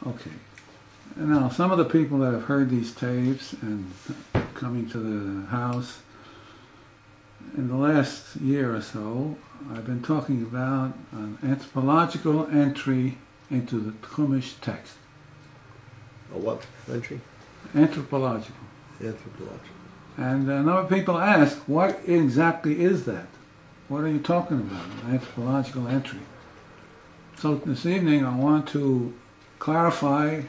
Okay. And now, some of the people that have heard these tapes and coming to the house, in the last year or so, I've been talking about an anthropological entry into the Chumash text. A what entry? Anthropological. Anthropological. And a number of people ask, what exactly is that? What are you talking about, an anthropological entry? So this evening I want to clarify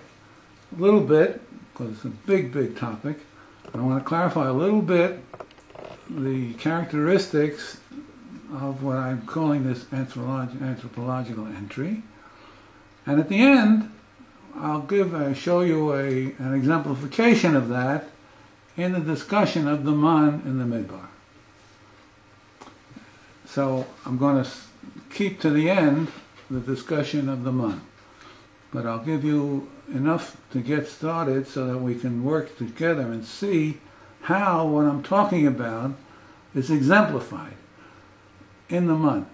a little bit, because it's a big, big topic. I want to clarify a little bit the characteristics of what I'm calling this anthropological entry. And at the end, I'll show you an exemplification of that in the discussion of the man in the Midbar. So I'm going to keep to the end the discussion of the man. But I'll give you enough to get started so that we can work together and see how what I'm talking about is exemplified in the man.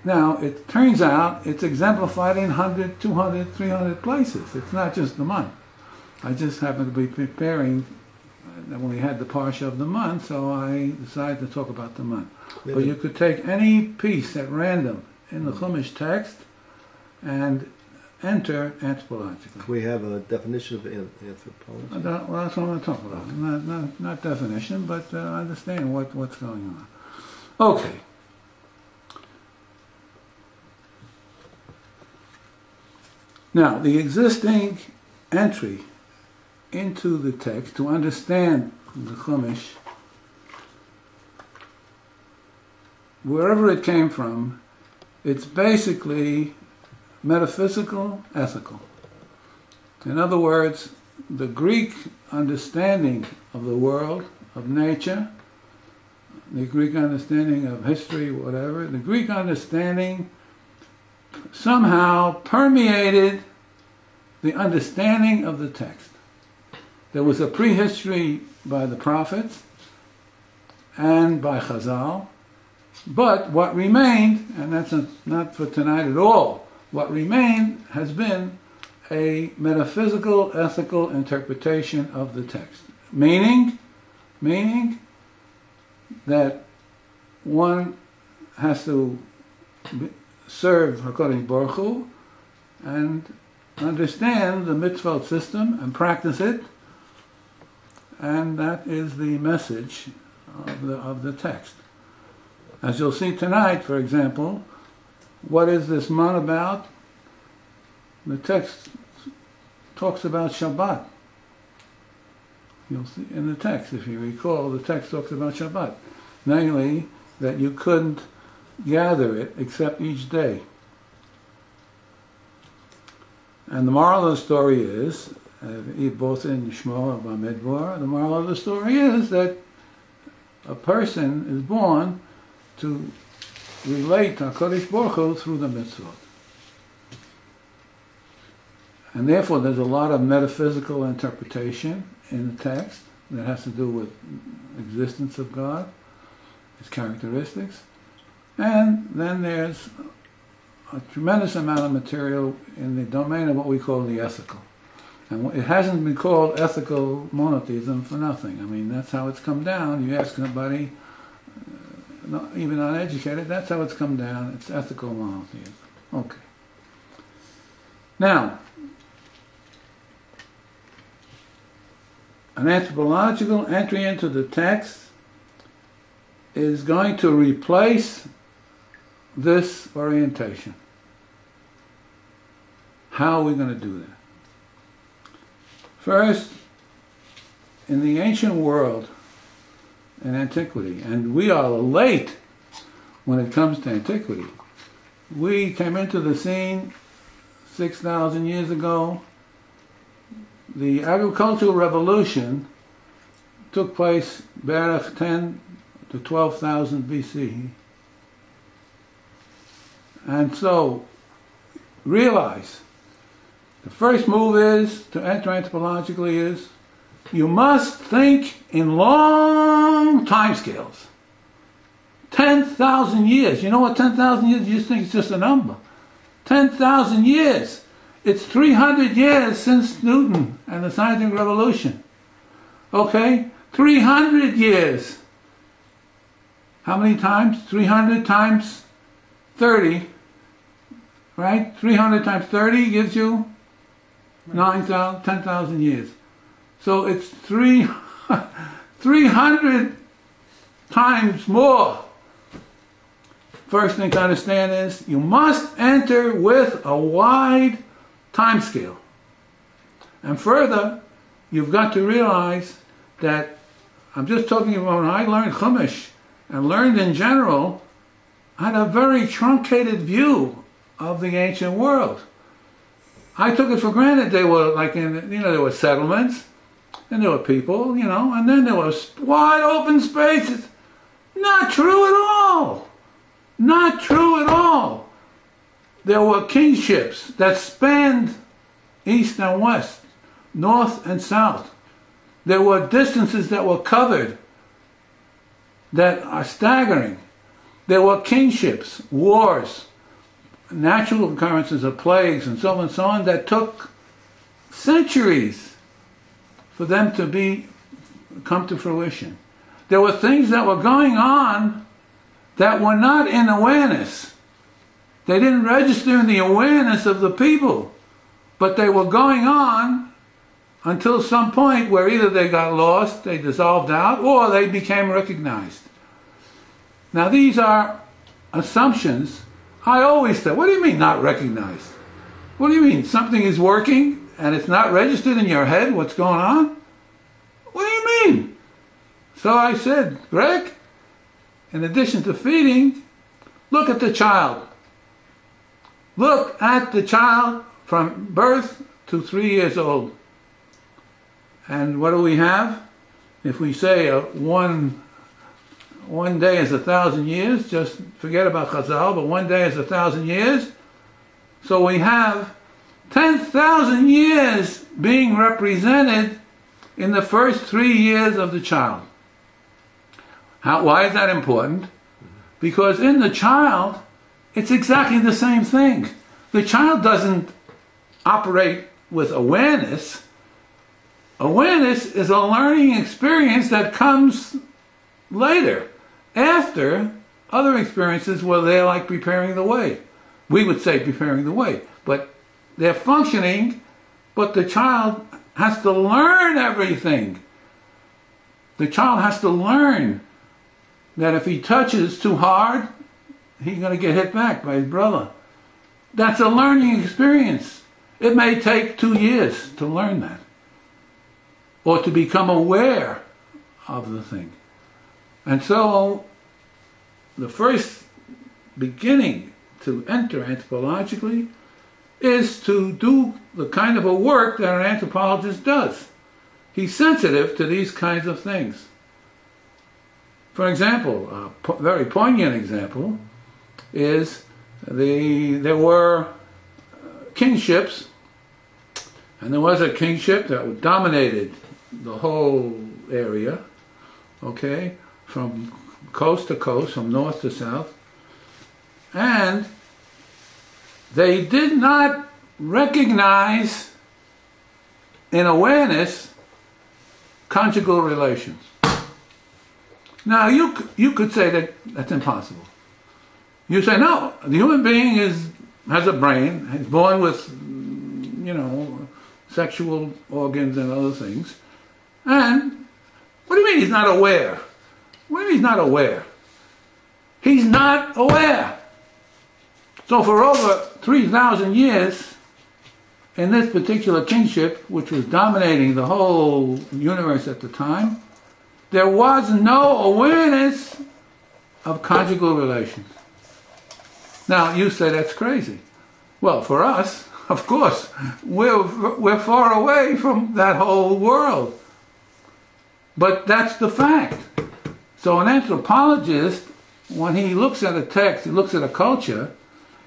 Now, it turns out it's exemplified in 100, 200, 300 places. It's not just the man. I just happened to be preparing when we had the parsha of the man, so I decided to talk about the man. But you could take any piece at random in the Chumash text and enter anthropologically. We have a definition of anthropology. Well, that's what I'm going to talk about. Not definition, but understand what's going on. Okay. Now, the existing entry into the text to understand the Chumash, wherever it came from, it's basically metaphysical, ethical. In other words, the Greek understanding of the world, of nature, the Greek understanding of history, whatever, the Greek understanding somehow permeated the understanding of the text. There was a prehistory by the prophets and by Chazal, but what remained, and that's not for tonight at all, what remained has been a metaphysical, ethical interpretation of the text. Meaning that one has to serve HaKadosh Baruch Hu and understand the mitzvot system and practice it, and that is the message of the text. As you'll see tonight, for example, what is this man about? The text talks about Shabbat. You'll see in the text, if you recall, the text talks about Shabbat. Namely, that you couldn't gather it except each day. And the moral of the story is, both in Shmo and Bamidbar, the moral of the story is that a person is born to relate to HaKadosh Baruch Hu through the mitzvot. And therefore there's a lot of metaphysical interpretation in the text that has to do with existence of God, His characteristics. And then there's a tremendous amount of material in the domain of what we call the ethical. And it hasn't been called ethical monotheism for nothing. I mean, that's how it's come down. You ask somebody, not even uneducated, that's how it's come down. It's ethical monotheism. Okay. Now, an anthropological entry into the text is going to replace this orientation. How are we going to do that? First, in the ancient world, in Antiquity, and we are late when it comes to Antiquity. We came into the scene 6,000 years ago. The agricultural revolution took place back 10 to 12,000 BC. And so, realize, the first move is, to enter anthropologically is, you must think in long time scales. 10,000 years. You know what 10,000 years? You just think it's just a number. 10,000 years. It's 300 years since Newton and the scientific revolution. Okay? 300 years. How many times? 300 times 30. Right? 300 times 30 gives you 9,000, 10,000 years. So it's 300 times more. First thing to understand is you must enter with a wide time scale. And further, you've got to realize that I'm just talking about when I learned Chumash and learned in general, I had a very truncated view of the ancient world. I took it for granted they were like there were settlements, and there were people, and then there was wide open spaces. Not true at all. Not true at all. There were kingships that spanned east and west, north and south. There were distances that were covered that are staggering. There were kingships, wars, natural occurrences of plagues and so on that took centuries for them to come to fruition. There were things that were going on that were not in awareness. They didn't register in the awareness of the people, but they were going on until some point where either they got lost, they dissolved out, or they became recognized. Now these are assumptions. I always say, what do you mean not recognized? What do you mean something is working and it's not registered in your head what's going on? What do you mean? So I said, Greg, in addition to feeding, look at the child. Look at the child from birth to 3 years old. And what do we have? If we say one day is 1,000 years, just forget about Chazal, but 1 day is 1,000 years. So we have 10,000 years being represented in the first 3 years of the child. Why is that important? Because in the child, it's exactly the same thing. The child doesn't operate with awareness. Awareness is a learning experience that comes later, after other experiences where they're like preparing the way. We would say preparing the way, but they're functioning, but the child has to learn everything. The child has to learn that if he touches too hard, he's going to get hit back by his brother. That's a learning experience. It may take 2 years to learn that, or to become aware of the thing. And so, the first beginning to enter anthropologically is to do the kind of a work that an anthropologist does. He's sensitive to these kinds of things. For example, a very poignant example is there were kingships, and there was a kingship that dominated the whole area, okay, from coast to coast, from north to south, and they did not recognize in awareness conjugal relations. Now you could say that that's impossible. You say no, the human being has a brain, is born with sexual organs and other things, and what do you mean he's not aware? What do you mean he's not aware? He's not aware. So for over 3,000 years, in this particular kingship, which was dominating the whole universe at the time, there was no awareness of conjugal relations. Now, you say that's crazy. Well, for us, of course, we're far away from that whole world. But that's the fact. So an anthropologist, when he looks at a text, he looks at a culture,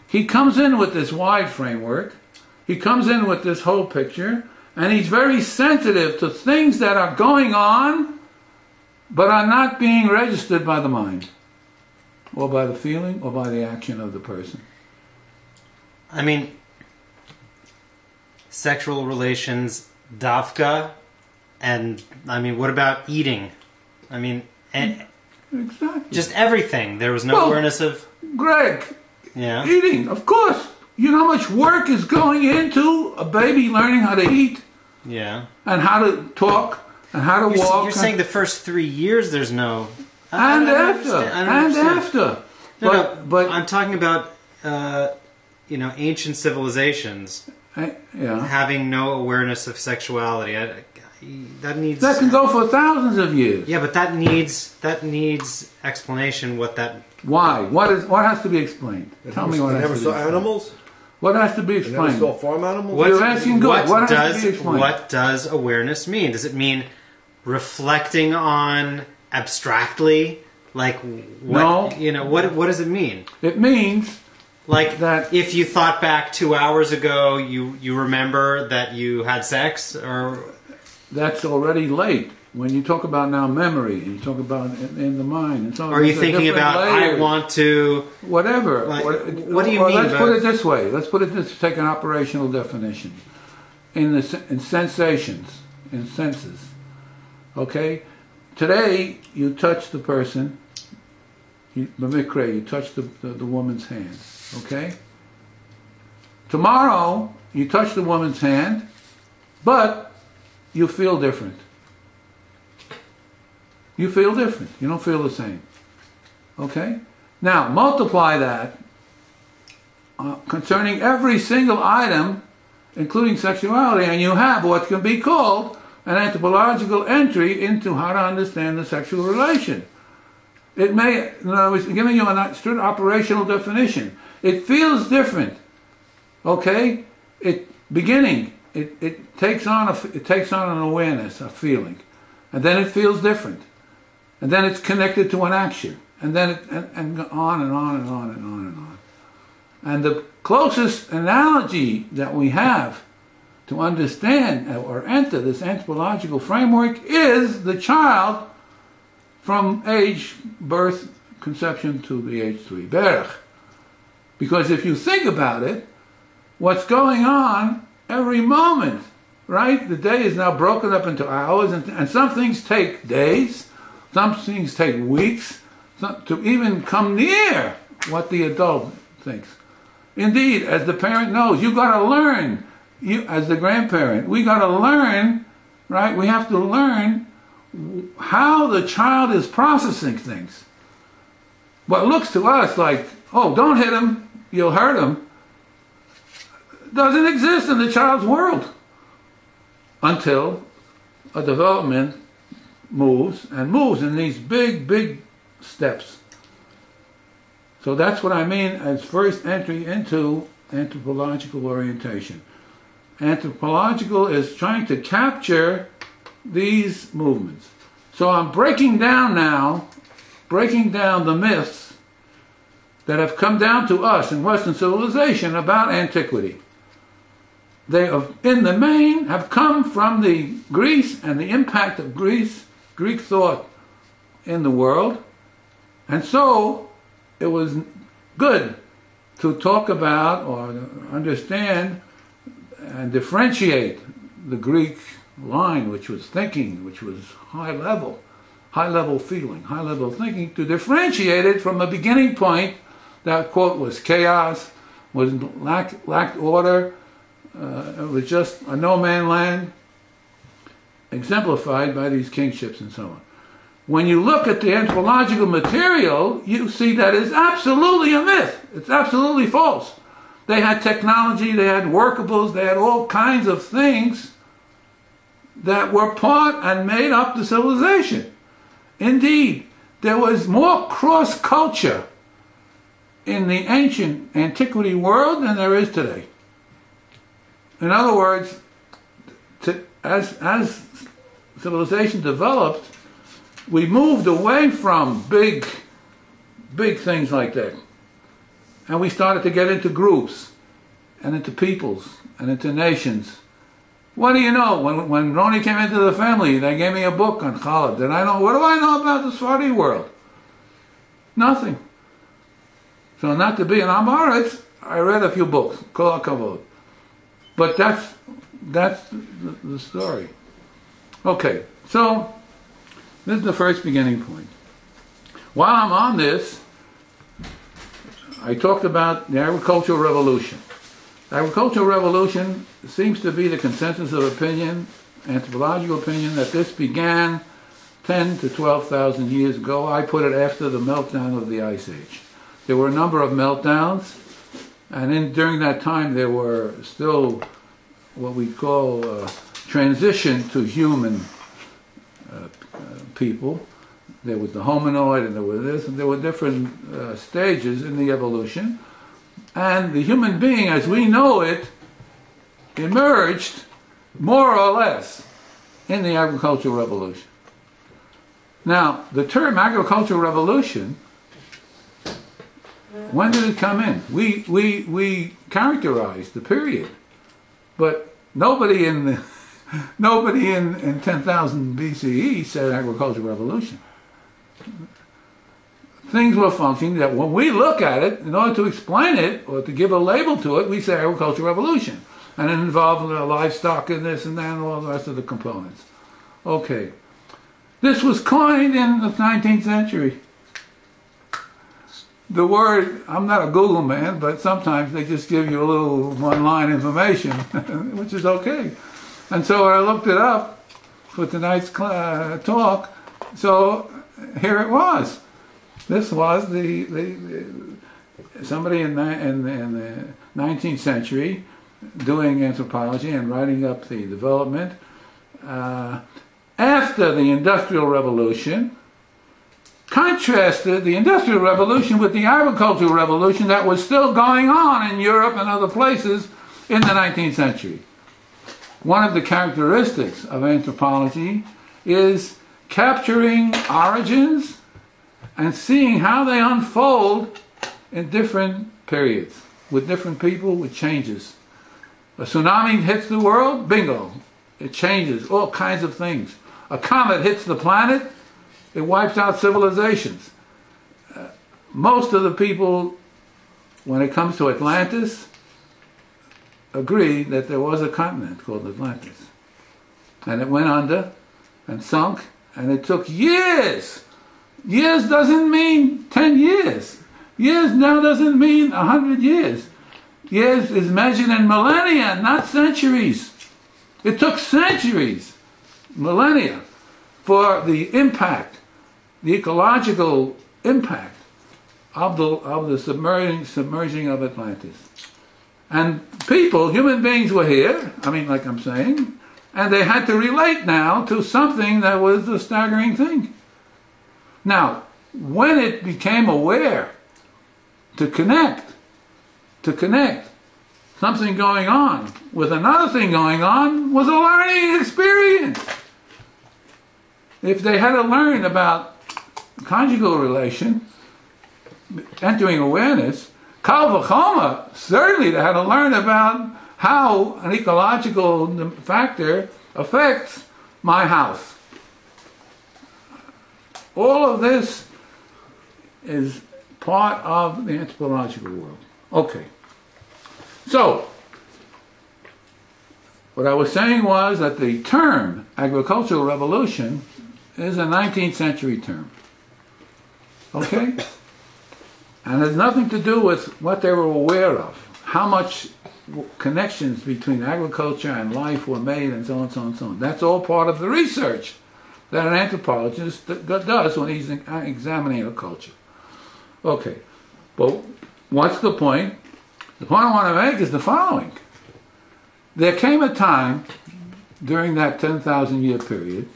he comes in with this wide framework, he comes in with this whole picture, and he's very sensitive to things that are going on but are not being registered by the mind, or by the feeling, or by the action of the person. I mean, sexual relations dafka? And, I mean, what about eating? I mean, Exactly. just everything. There was no Well, awareness of... Greg, Yeah. eating, of course. You know how much work is going into a baby learning how to eat Yeah. and how to talk and how to walk. You're saying the first 3 years there's no... and I don't after, understand. I don't and understand. after. No, But I'm talking about, ancient civilizations yeah, having no awareness of sexuality. That needs... that can go for thousands of years. Yeah, but that needs explanation. What that... Why? What has to be explained? Tell me what They has never to be saw explained. animals? What has to be They never explained? saw farm animals? What- You're asking good. What has to does be explained? what does awareness mean? Does it mean reflecting on abstractly, like what No. what does it mean? It means Like that- if you thought back 2 hours ago, you remember that you had sex, or that's already late. When you talk about now memory, and you talk about in the mind, and so on. are you there's a thinking different about layers. I want to? Whatever. Like, what do you or mean Let's by- put it this way. Let's put it this. Take an operational definition. In sensations, in senses. Okay. Today you touch the person. You touch the woman's hand. Okay. Tomorrow you touch the woman's hand, but you feel different. You feel different. You don't feel the same. Okay? Now, multiply that concerning every single item, including sexuality, and you have what can be called an anthropological entry into how to understand the sexual relation. It may, in other words, giving you a strict operational definition. It feels different. Okay? It takes on an awareness, a feeling. And then it feels different. And then it's connected to an action. And then and on and on and on and on and on. And the closest analogy that we have to understand or enter this anthropological framework is the child from age, birth, conception to the age 3, Berech. Because if you think about it, what's going on every moment, right? The day is now broken up into hours, and some things take days, some things take weeks, to even come near what the adult thinks. Indeed, as the parent knows, you got to learn. You, as the grandparent, we got to learn, right? We have to learn how the child is processing things. What looks to us like, oh, don't hit him, you'll hurt him, doesn't exist in the child's world until a development moves in these big, big steps. So that's what I mean as first entry into anthropological orientation. Anthropological is trying to capture these movements. So I'm breaking down the myths that have come down to us in Western civilization about antiquity. They, in the main, have come from the Greece and the impact of Greek thought in the world. And so it was good to talk about or understand and differentiate the Greek line, which was thinking, which was high level feeling, high level thinking, to differentiate it from a beginning point that, quote, was chaos, lacked order, it was just a no-man land, exemplified by these kingships and so on. When you look at the anthropological material, you see that it's absolutely a myth. It's absolutely false. They had technology, they had workables, they had all kinds of things that were part and made up the civilization. Indeed, there was more cross-culture in the ancient antiquity world than there is today. In other words, as civilization developed, we moved away from big things like that. And we started to get into groups, and into peoples, and into nations. What do you know? When Roni came into the family, they gave me a book on Chalad. What do I know about the Sephardi world? Nothing. So not to be an Amaretz, I read a few books, Kol HaKavod. But that's that's the story. Okay, so this is the first beginning point. While I'm on this, I talked about the agricultural revolution. The agricultural revolution seems to be the consensus of opinion, anthropological opinion, that this began 10 to 12,000 years ago. I put it after the meltdown of the Ice Age. There were a number of meltdowns, and during that time there were still what we call transition to human people. There was the hominoid, and there was this, and there were different stages in the evolution. And the human being, as we know it, emerged more or less in the agricultural revolution. Now, the term agricultural revolution, when did it come in? We characterized the period, but nobody in 10,000 BCE said agricultural revolution. Things were functioning that when we look at it, in order to explain it or to give a label to it, we say agricultural revolution. And it involved livestock and this and that and all the rest of the components. Okay. This was coined in the 19th century. The word, I'm not a Google man, but sometimes they just give you a little one-line information, which is okay. And so I looked it up for tonight's talk. So here it was. This was somebody in the 19th century doing anthropology and writing up the development after the Industrial Revolution, contrasted the Industrial Revolution with the Agricultural Revolution that was still going on in Europe and other places in the 19th century. One of the characteristics of anthropology is capturing origins and seeing how they unfold in different periods, with different people, with changes. A tsunami hits the world, bingo, it changes all kinds of things. A comet hits the planet, it wipes out civilizations. Most of the people, when it comes to Atlantis, agree that there was a continent called Atlantis. And it went under and sunk, and it took years. Years doesn't mean 10 years. Years now doesn't mean 100 years. Years is measured in millennia, not centuries. It took centuries, millennia, for the impact, the ecological impact of the submerging of Atlantis. And people, human beings were here, like I'm saying, and they had to relate now to something that was a staggering thing. Now, when it became aware to connect something going on with another thing going on was a learning experience. If they had to learn about conjugal relation, entering awareness, Kal v'choma, certainly they had to learn about how an ecological factor affects my house. All of this is part of the anthropological world. Okay. So, what I was saying was that the term agricultural revolution is a 19th century term. Okay? And has nothing to do with what they were aware of, how much connections between agriculture and life were made, and so on, so on, so on. That's all part of the research that an anthropologist does when he's examining a culture. Okay, but what's the point? The point I want to make is the following. There came a time during that 10,000 year period,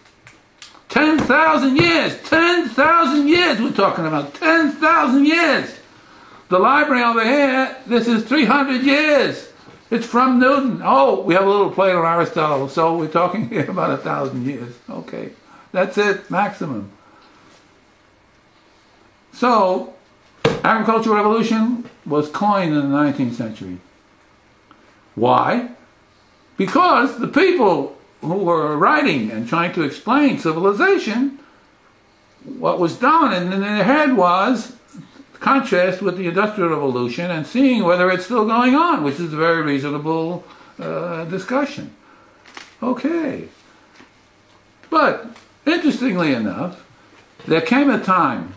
10,000 years we're talking about, 10,000 years. The library over here, this is 300 years. It's from Newton. Oh, we have a little Plato and Aristotle, so we're talking here about 1,000 years. Okay, that's it, maximum. So, agricultural revolution was coined in the 19th century. Why? Because the people who were writing and trying to explain civilization, what was dominant in their head was contrast with the Industrial Revolution and seeing whether it's still going on, which is a very reasonable discussion. Okay. But, interestingly enough, there came a time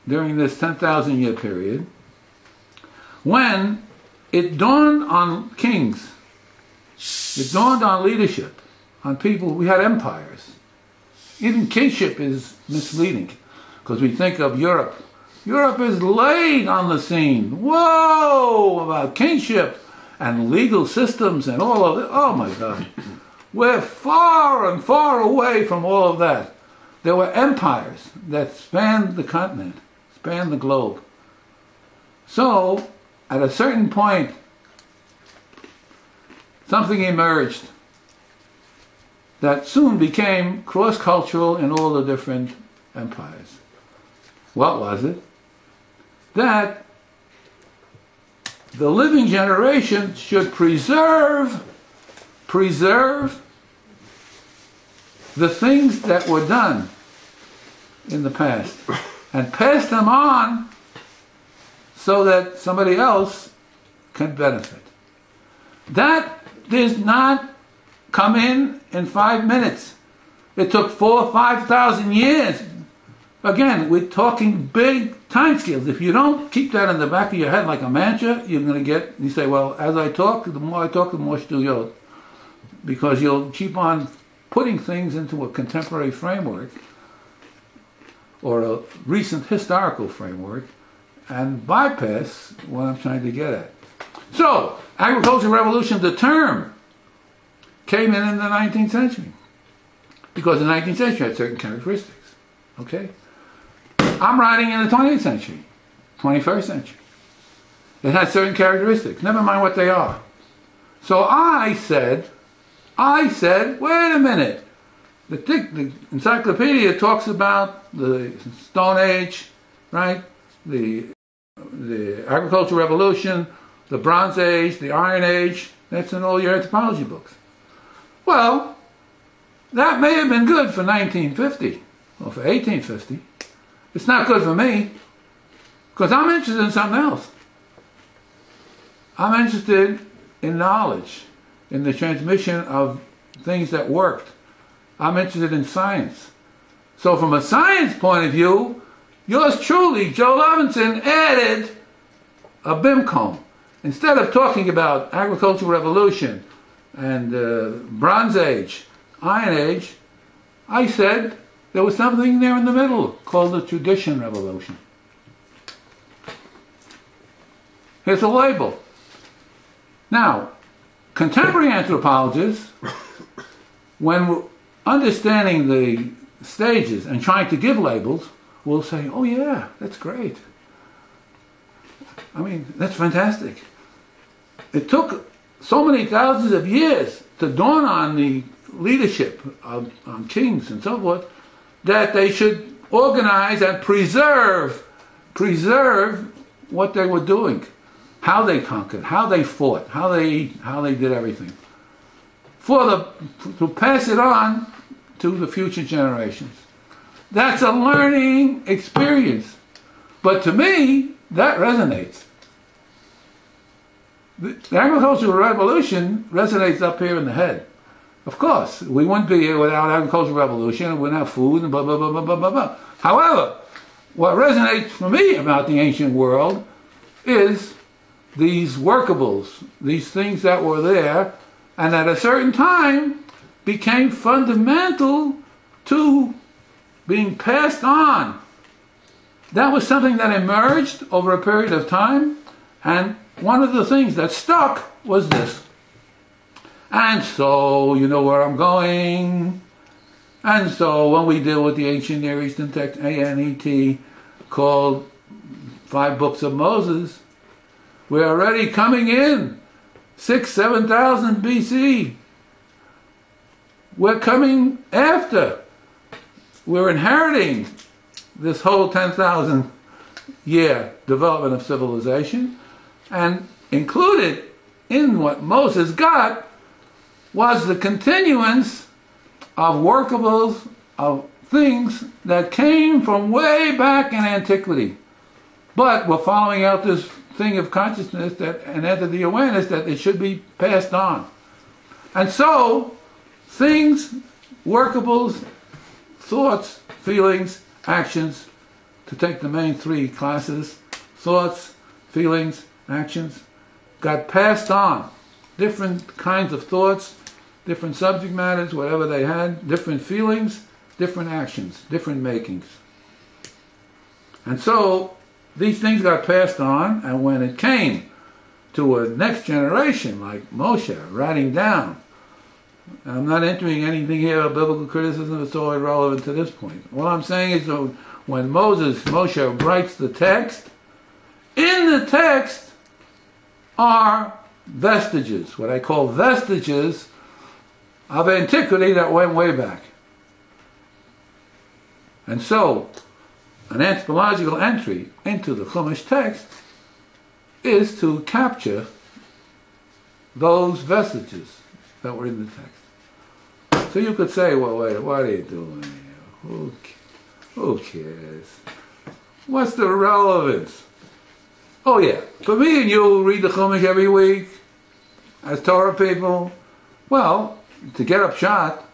during this 10,000 year period when it dawned on kings, it dawned on leadership, on people. We had empires. Even kingship is misleading because we think of Europe. Europe is late on the scene. Whoa, about kingship and legal systems and all of it. Oh my God. We're far and far away from all of that. There were empires that spanned the continent, spanned the globe. So, at a certain point, something emerged that soon became cross-cultural in all the different empires. What was it? That the living generation should preserve the things that were done in the past and pass them on so that somebody else can benefit. That does not come in 5 minutes. It took 4,000 or 5,000 years. Again, we're talking big time scales. If you don't keep that in the back of your head like a mantra, you're going to get, you say, well, as I talk, the more shtuyot. Because you'll keep on putting things into a contemporary framework or a recent historical framework and bypass what I'm trying to get at. So, agricultural revolution, the term, came in the 19th century. Because the 19th century had certain characteristics. Okay? I'm writing in the 20th century, 21st century. It has certain characteristics. Never mind what they are. So I said, wait a minute. The encyclopedia talks about the Stone Age, right? The agricultural revolution, the Bronze Age, the Iron Age. That's in all your anthropology books. Well, that may have been good for 1950 or for 1850. It's not good for me because I'm interested in something else. I'm interested in knowledge, in the transmission of things that worked. I'm interested in science. So from a science point of view, yours truly, Joe Levinson, added a BIMCOM. Instead of talking about agricultural revolution and Bronze Age, Iron Age, I said there was something there in the middle called the tradition revolution. Here's a label. Now, contemporary anthropologists, when understanding the stages and trying to give labels, will say, oh yeah, that's great. I mean, that's fantastic. It took so many thousands of years to dawn on the leadership on kings and so forth that they should organize and preserve what they were doing, how they conquered, how they fought, how they did everything, to pass it on to the future generations. That's a learning experience, but to me that resonates. The agricultural revolution resonates up here in the head. Of course, we wouldn't be here without agricultural revolution, we wouldn't have food and blah, blah, blah, blah, blah, blah, blah. However, what resonates for me about the ancient world is these workables, these things that were there, and at a certain time became fundamental to being passed on. That was something that emerged over a period of time, and one of the things that stuck was this. And so, you know where I'm going. And so, when we deal with the ancient Near Eastern text, ANET, called 5 Books of Moses, we're already coming in 7,000 BC. We're coming after. We're inheriting this whole 10,000 year development of civilization, and included in what Moses got was the continuance of workables, of things that came from way back in antiquity. But we're following out this thing of consciousness that, and enter the awareness that it should be passed on. And so, things, workables, thoughts, feelings, actions, to take the main three classes, thoughts, feelings, actions, got passed on. Different kinds of thoughts, different subject matters, whatever they had, different feelings, different actions, different makings. And so, these things got passed on, and when it came to a next generation, like Moshe, writing down, I'm not entering anything here of biblical criticism, it's all irrelevant to this point. What I'm saying is that when Moshe writes the text, in the text are vestiges, what I call vestiges of antiquity that went way back. And so, an anthropological entry into the Chumash text is to capture those vestiges that were in the text. So you could say, well, wait, what are you doing here? Who cares? What's the relevance? Oh yeah, for me and you read the Chumash every week as Torah people. Well, to get up shot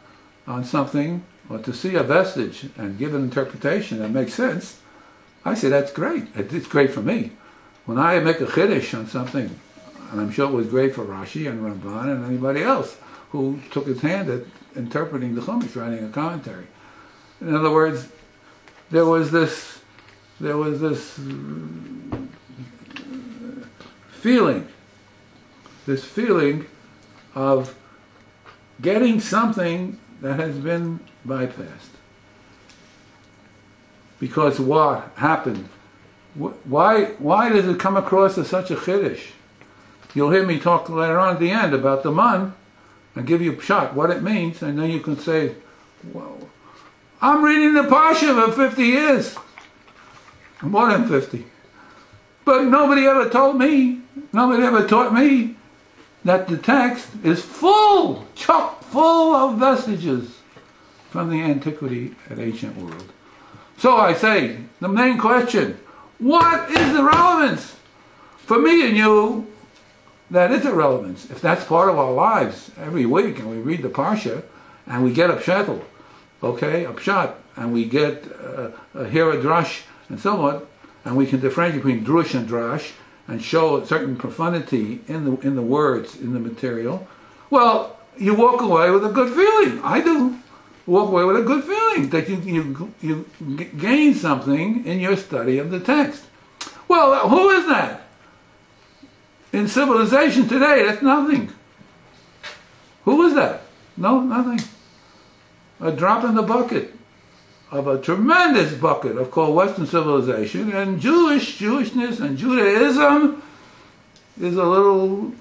on something or to see a vestige and give an interpretation that makes sense, I say that's great. It's great for me. When I make a chiddush on something, and I'm sure it was great for Rashi and Ramban and anybody else who took his hand at interpreting the Chumash, writing a commentary. In other words, there was this feeling of getting something that has been bypassed. Because what happened? Why does it come across as such a chiddush? You'll hear me talk later on at the end about the man and give you pshat, what it means, and then you can say, well, I'm reading the Parsha for 50 years. More than 50. But nobody ever taught me that the text is full, chock full of vestiges from the antiquity and ancient world. So I say, the main question, what is the relevance? For me and you, that is a relevance. If that's part of our lives every week and we read the Parsha and we get a pshat, and we get hear a drash and so on, and we can differentiate between drush and drash and show a certain profundity in the words, in the material, well, you walk away with a good feeling. I do. Walk away with a good feeling that you gain something in your study of the text. Well, who is that? In civilization today, that's nothing. Who is that? No, nothing. A drop in the bucket of a tremendous bucket of called Western civilization, and Jewishness and Judaism is a little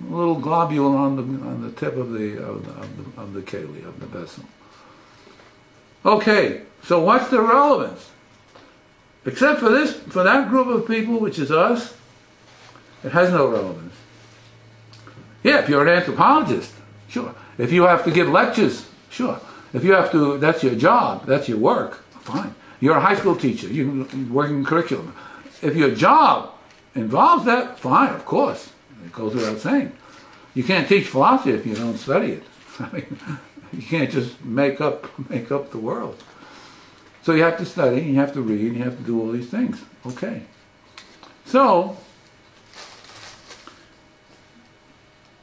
globule on the tip of the keli, of the vessel. Okay, so what's the relevance? Except for that group of people, which is us, it has no relevance. Yeah, if you're an anthropologist, sure. If you have to give lectures, sure. If you have to, that's your job, that's your work, fine. You're a high school teacher, you're working in curriculum. If your job involves that, fine, of course. It goes without saying. You can't teach philosophy if you don't study it. I mean, you can't just make up the world. So you have to study, you have to read, you have to do all these things. Okay. So,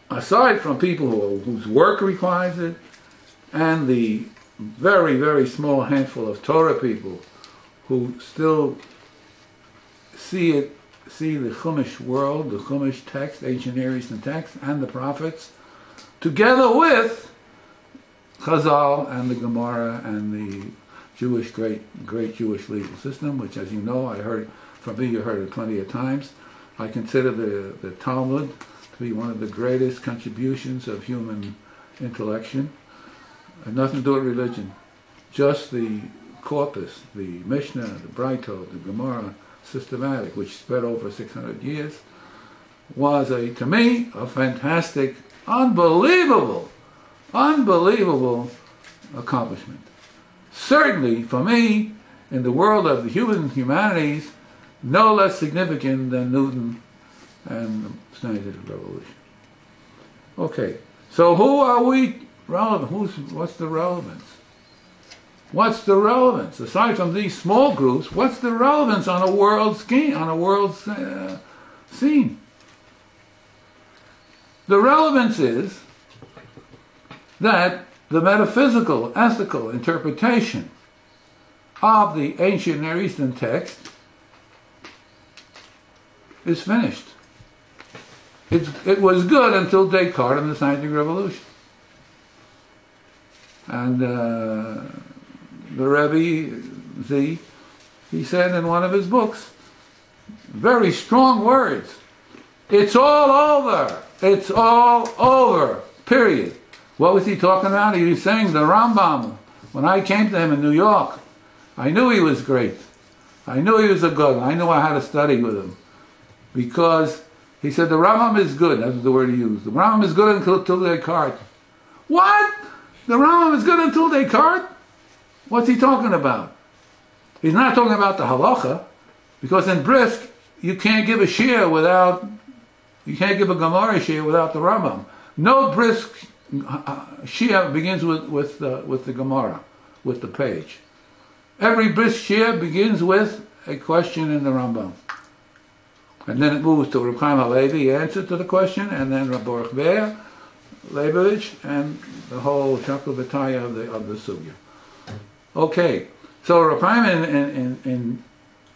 aside from people whose work requires it, and the very, very small handful of Torah people who still see the Chumash world, the Chumash text, ancient Near Eastern text, and the prophets, together with Chazal and the Gemara and the Jewish great Jewish legal system, which, as you know, you heard it plenty of times. I consider the Talmud to be one of the greatest contributions of human intellection. It had nothing to do with religion. Just the corpus, the Mishnah, the Braito, the Gemara, systematic, which spread over 600 years, was, to me, a fantastic, unbelievable accomplishment. Certainly, for me, in the world of the humanities, no less significant than Newton and the scientific revolution. Okay, So who are we relevant? What's the relevance? What's the relevance? Aside from these small groups, what's the relevance on a world scene? Scene? The relevance is that the metaphysical, ethical interpretation of the ancient Near Eastern text is finished. It was good until Descartes and the Scientific Revolution. And the Rebbe Z, he said in one of his books, very strong words, it's all over. It's all over. Period. What was he talking about? He was saying the Rambam. When I came to him in New York, I knew he was great. I knew he was a good one. I knew I had to study with him. Because he said the Rambam is good. That's the word he used. The Rambam is good until Descartes. What? The Rambam is good until Descartes? What's he talking about? He's not talking about the halacha. Because in Brisk, you can't give a shir without... You can't give a Gemara shir without the Rambam. No Brisk shir begins with the Gemara, with the page. Every Brisk shir begins with a question in the Rambam. And then it moves to Reb Chaim HaLevi, answer to the question, and then Reb Baruch Be'er, Leibovich, and the whole Shaklavataya of the Sugya. Okay, so Reb Chaim in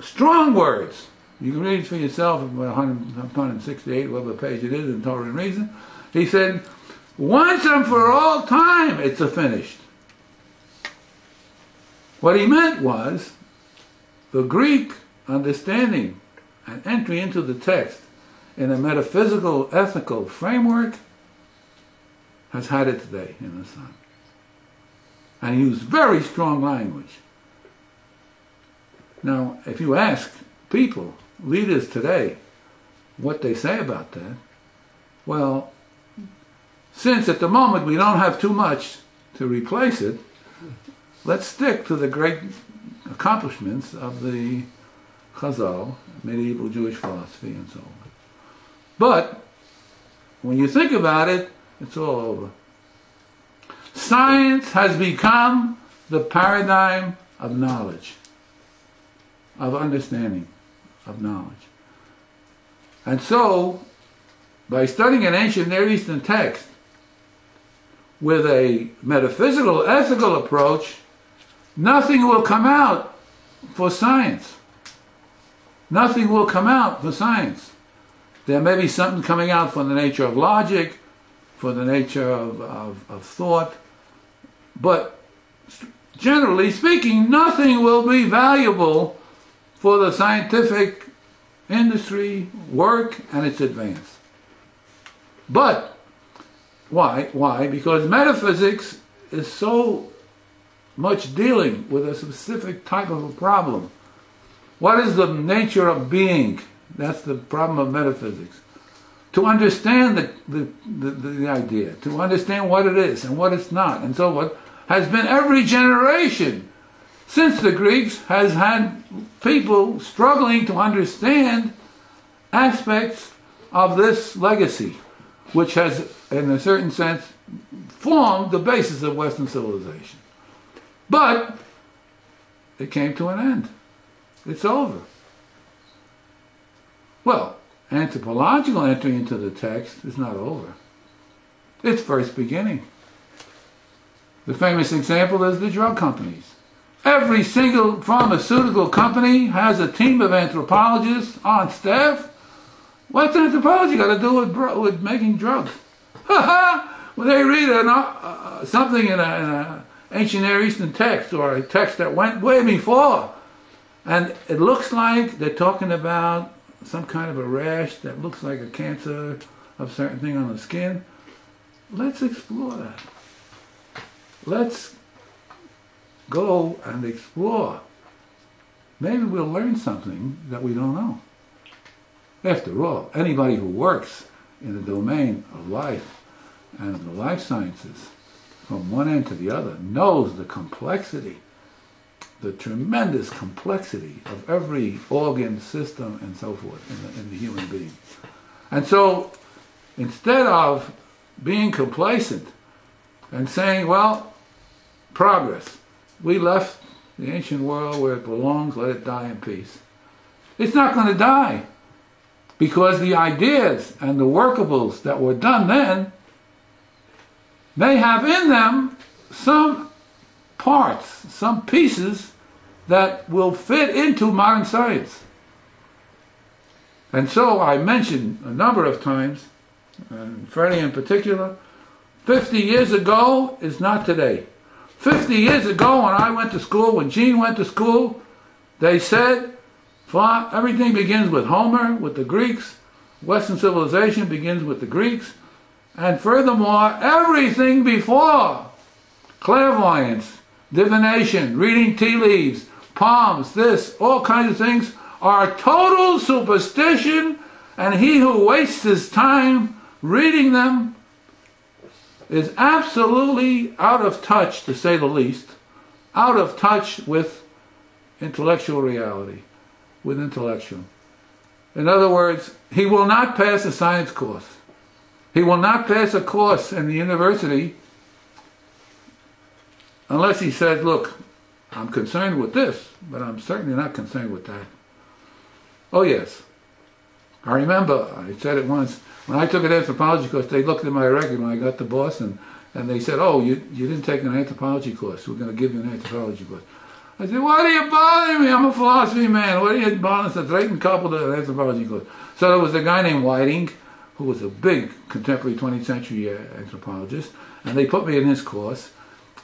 strong words, you can read it for yourself, about 168, whatever page it is in Torah and Reason. He said, once and for all time, it's a finished. What he meant was, the Greek understanding and entry into the text in a metaphysical, ethical framework has had its day in the sun. And used very strong language. Now, if you ask people, leaders today, what they say about that, well, since at the moment we don't have too much to replace it, let's stick to the great accomplishments of the Chazal, medieval Jewish philosophy, and so on. But when you think about it, it's all over. Science has become the paradigm of knowledge, of understanding, of knowledge. And so, by studying an ancient Near Eastern text with a metaphysical, ethical approach, nothing will come out for science. Nothing will come out for science. There may be something coming out for the nature of logic, for the nature of thought, but generally speaking, nothing will be valuable for the scientific industry, work, and its advance. But, why? Why? Because metaphysics is so much dealing with a specific type of a problem. What is the nature of being? That's the problem of metaphysics. To understand the idea, to understand what it is and what it's not, and so what has been every generation since the Greeks has had people struggling to understand aspects of this legacy, which has, in a certain sense, formed the basis of Western civilization. But it came to an end. It's over. Well, anthropological entry into the text is not over. It's first beginning. The famous example is the drug companies. Every single pharmaceutical company has a team of anthropologists on staff. What's anthropology got to do with making drugs? When they read something in an ancient Near Eastern text, or a text that went way before, and it looks like they're talking about some kind of a rash that looks like a cancer of certain thing on the skin, let's explore that. Let's go and explore. Maybe we'll learn something that we don't know. After all, anybody who works in the domain of life and of the life sciences, from one end to the other, knows the complexity, the tremendous complexity of every organ, system, and so forth in the human being. And so, instead of being complacent and saying, well, progress. We left the ancient world where it belongs, let it die in peace. It's not going to die, because the ideas and the workables that were done then may have in them some parts, some pieces that will fit into modern science. And so I mentioned a number of times, and Freddie in particular, 50 years ago is not today. 50 years ago when I went to school, when Gene went to school, they said everything begins with Homer, with the Greeks. Western civilization begins with the Greeks. And furthermore, everything before, clairvoyance, divination, reading tea leaves, palms, this, all kinds of things, are total superstition, and he who wastes his time reading them is absolutely out of touch, to say the least, out of touch with intellectual reality, with intellectual. In other words, he will not pass a science course. He will not pass a course in the university unless he says, look, I'm concerned with this, but I'm certainly not concerned with that. Oh yes. I remember, I said it once, when I took an anthropology course, they looked at my record when I got to Boston, and they said, oh, you didn't take an anthropology course. We're going to give you an anthropology course. I said, why do you bother me? I'm a philosophy man. What are you bothering us? Right, and coupled an anthropology course. So there was a guy named Whiting, who was a big contemporary 20th century anthropologist, and they put me in his course,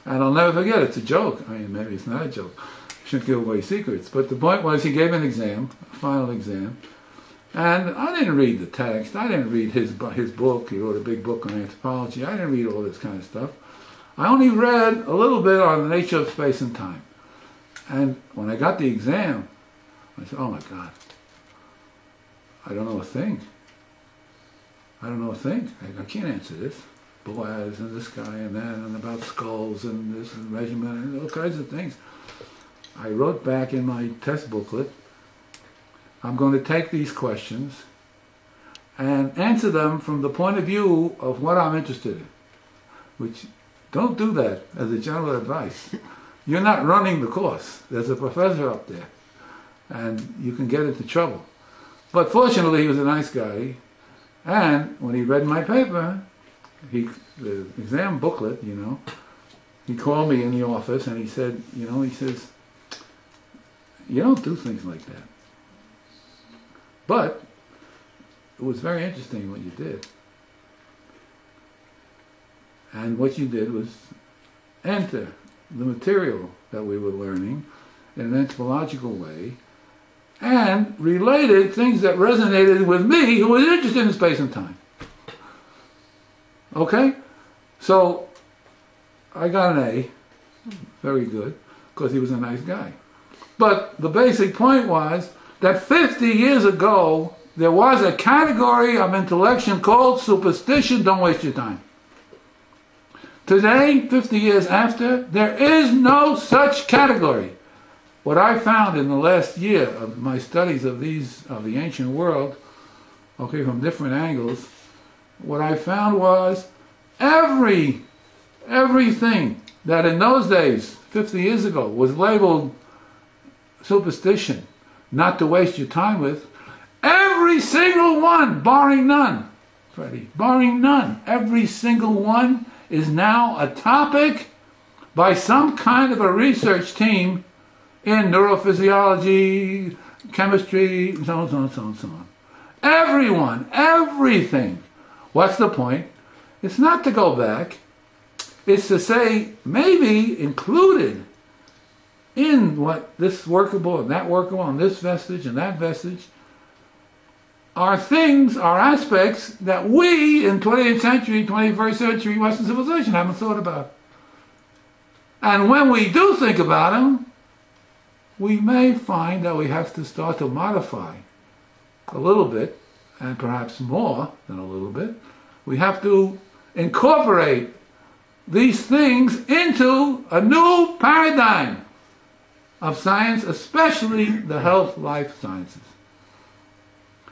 and I'll never forget, it's a joke. I mean, maybe it's not a joke. I shouldn't give away secrets. But the point was, he gave an exam, a final exam, and I didn't read the text. I didn't read his book. He wrote a big book on anthropology. I didn't read all this kind of stuff. I only read a little bit on the nature of space and time. And when I got the exam, I said, oh my God, I don't know a thing. I don't know a thing. I can't answer this. Boaz and this guy and that, and about skulls and this and measurement and all kinds of things. I wrote back in my test booklet, I'm going to take these questions and answer them from the point of view of what I'm interested in. Which, don't do that as a general advice. You're not running the course. There's a professor up there, and you can get into trouble. But fortunately, he was a nice guy, and when he read my paper, the exam booklet, he called me in the office and he said, he says, you don't do things like that. But it was very interesting what you did. And what you did was enter the material that we were learning in an anthropological way and related things that resonated with me, who was interested in space and time. Okay? So I got an A, very good, because he was a nice guy. But the basic point was that 50 years ago, there was a category of intellection called superstition. Don't waste your time. Today, 50 years after, there is no such category. What I found in the last year of my studies of the ancient world, okay, from different angles, what I found was everything that in those days, 50 years ago, was labeled superstition, not to waste your time with, every single one, barring none, Freddie, barring none, every single one is now a topic by some kind of a research team in neurophysiology, chemistry, so on, so on, so on, so on. Everyone, everything. What's the point? It's not to go back. It's to say, maybe included in what this workable and that workable and this vestige and that vestige are things, are aspects that we in 20th century, 21st century Western civilization haven't thought about. And when we do think about them, we may find that we have to start to modify a little bit, and perhaps more than a little bit. We have to incorporate these things into a new paradigm of science, especially the health life sciences.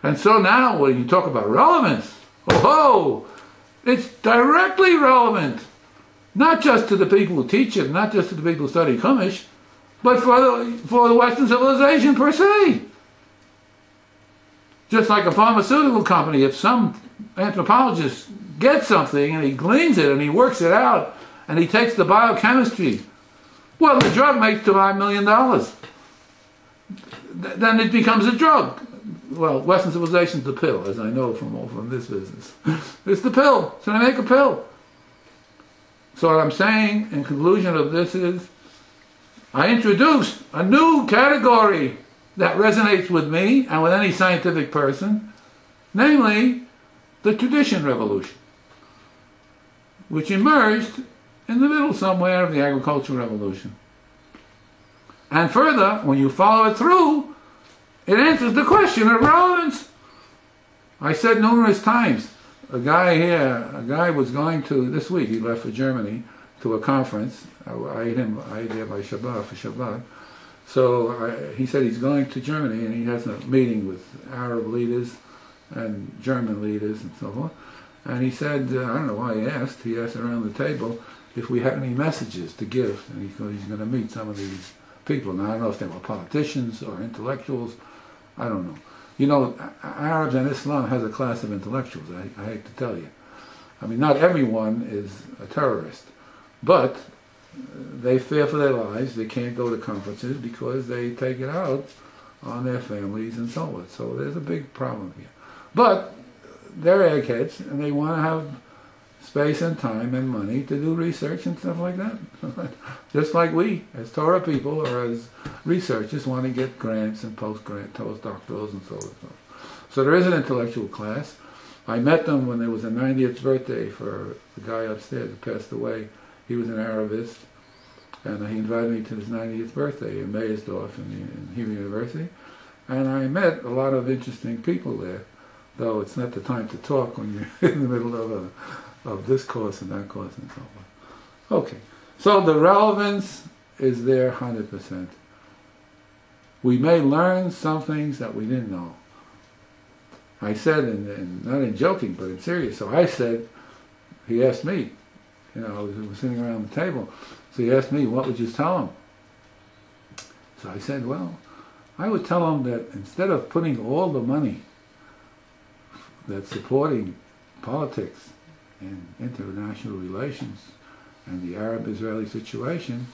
And so now when you talk about relevance, It's directly relevant, not just to the people who teach it, not just to the people who study Chumash, but for the Western civilization per se. Just like a pharmaceutical company, if some anthropologist gets something and he gleans it and he works it out and he takes the biochemistry, well, the drug makes $5 million. Then it becomes a drug. Well, Western civilization's the pill, as I know from this business. It's the pill. So they make a pill. So what I'm saying in conclusion of this is, I introduced a new category that resonates with me and with any scientific person, namely the tradition revolution, which emerged in the middle somewhere of the agricultural revolution. And further, when you follow it through, it answers the question of relevance. I said numerous times, a guy was going to, this week he left for Germany to a conference. I ate there by Shabbat, for Shabbat. So he said he's going to Germany and he has a meeting with Arab leaders and German leaders and so forth. And he said, I don't know why he asked around the table if we had any messages to give. And he's going to meet some of these people. Now, I don't know if they were politicians or intellectuals. I don't know. You know, Arabs and Islam has a class of intellectuals, I hate to tell you. I mean, not everyone is a terrorist, but they fear for their lives. They can't go to conferences because they take it out on their families and so on. So there's a big problem here. But they're eggheads, and they want to have space and time and money to do research and stuff like that. Just like we, as Torah people or as researchers, want to get grants and postdoctorals and so on. So there is an intellectual class. I met them when there was a 90th birthday for the guy upstairs who passed away. He was an Arabist, and he invited me to his 90th birthday in Meyersdorf in Hebrew University. And I met a lot of interesting people there, though it's not the time to talk when you're in the middle of this course and that course and so on. Okay, so the relevance is there 100%. We may learn some things that we didn't know. I said, not in joking, but in serious, so I said, he asked me, you know, we were sitting around the table, so he asked me, what would you tell him? So I said, well, I would tell him that instead of putting all the money that's supporting politics and international relations and the Arab-Israeli situation,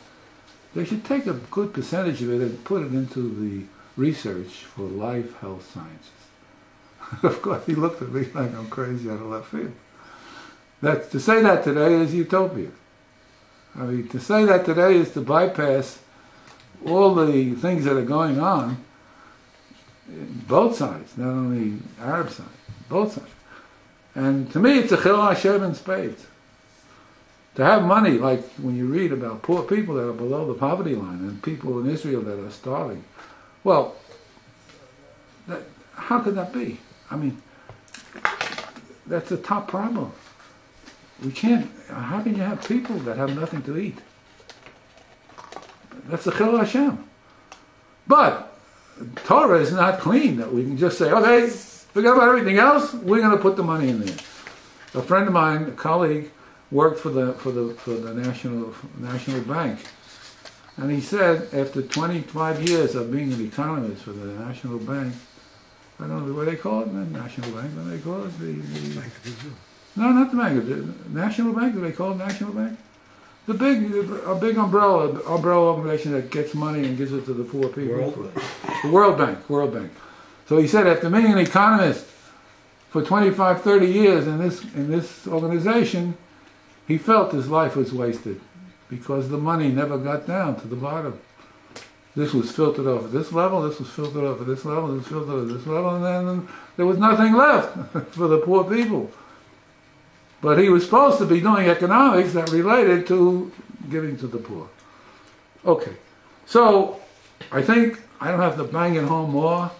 they should take a good percentage of it and put it into the research for life health sciences. Of course, he looked at me like I'm crazy out of left field. To say that today is utopia. I mean, to say that today is to bypass all the things that are going on, both sides, not only Arab side, both sides. And to me, it's a chil Hashem in spades. To have money, like when you read about poor people that are below the poverty line and people in Israel that are starving, well, how could that be? I mean, that's a top problem. We can't, how can you have people that have nothing to eat? That's the chil Hashem. But Torah is not clean that we can just say, okay, forget about everything else, we're going to put the money in there. A friend of mine, a colleague, worked for the National Bank. And he said, after 25 years of being an economist for the National Bank, I don't know what they call it, the National Bank, what do they call it? The Bank of Israel. No, not the Bank, the National Bank, do they call it National Bank? A big umbrella organization that gets money and gives it to the poor people. The World Bank. So he said, after being an economist for 25, 30 years in this organization, he felt his life was wasted because the money never got down to the bottom. This was filtered off at this level, this was filtered off at this level, this was filtered at this level, and then there was nothing left for the poor people. But he was supposed to be doing economics that related to giving to the poor. Okay, so I think I don't have to bang it home more.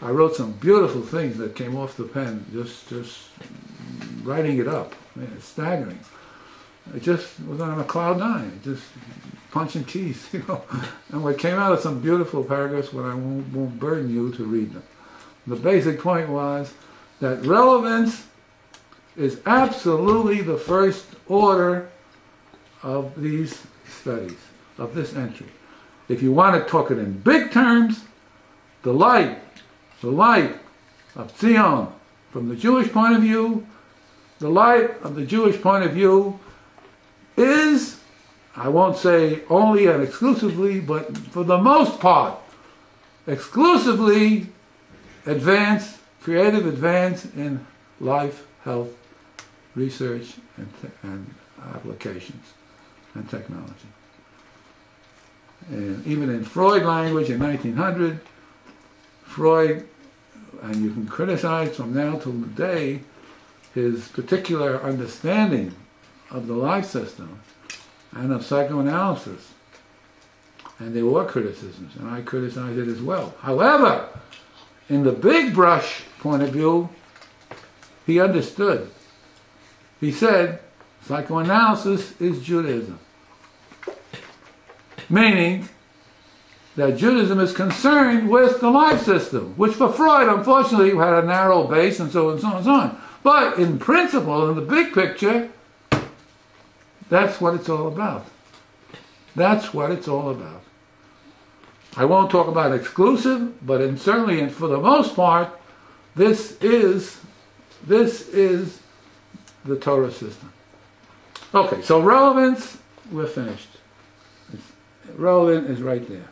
I wrote some beautiful things that came off the pen, just writing it up. Man, it's staggering. It just was on a cloud nine, just punching keys, you know. And what came out of some beautiful paragraphs, but I won't burden you to read them. The basic point was that relevance is absolutely the first order of these studies, of this entry. If you want to talk it in big terms, the light of Zion, from the Jewish point of view, the light of the Jewish point of view is, I won't say only and exclusively, but for the most part, exclusively creative advance in life, health, research, and applications, and technology. And even in Freud language in 1900, Freud, and you can criticize from now till today, his particular understanding of the life system and of psychoanalysis. And there were criticisms, and I criticized it as well. However, in the big brush point of view, he understood. He said, psychoanalysis is Judaism. Meaning that Judaism is concerned with the life system, which for Freud, unfortunately, had a narrow base and so on and so on and so on. But in principle, in the big picture, that's what it's all about. That's what it's all about. I won't talk about exclusive, but certainly, and for the most part, this is the Torah system. Okay, so relevance, we're finished. Relevant is right there.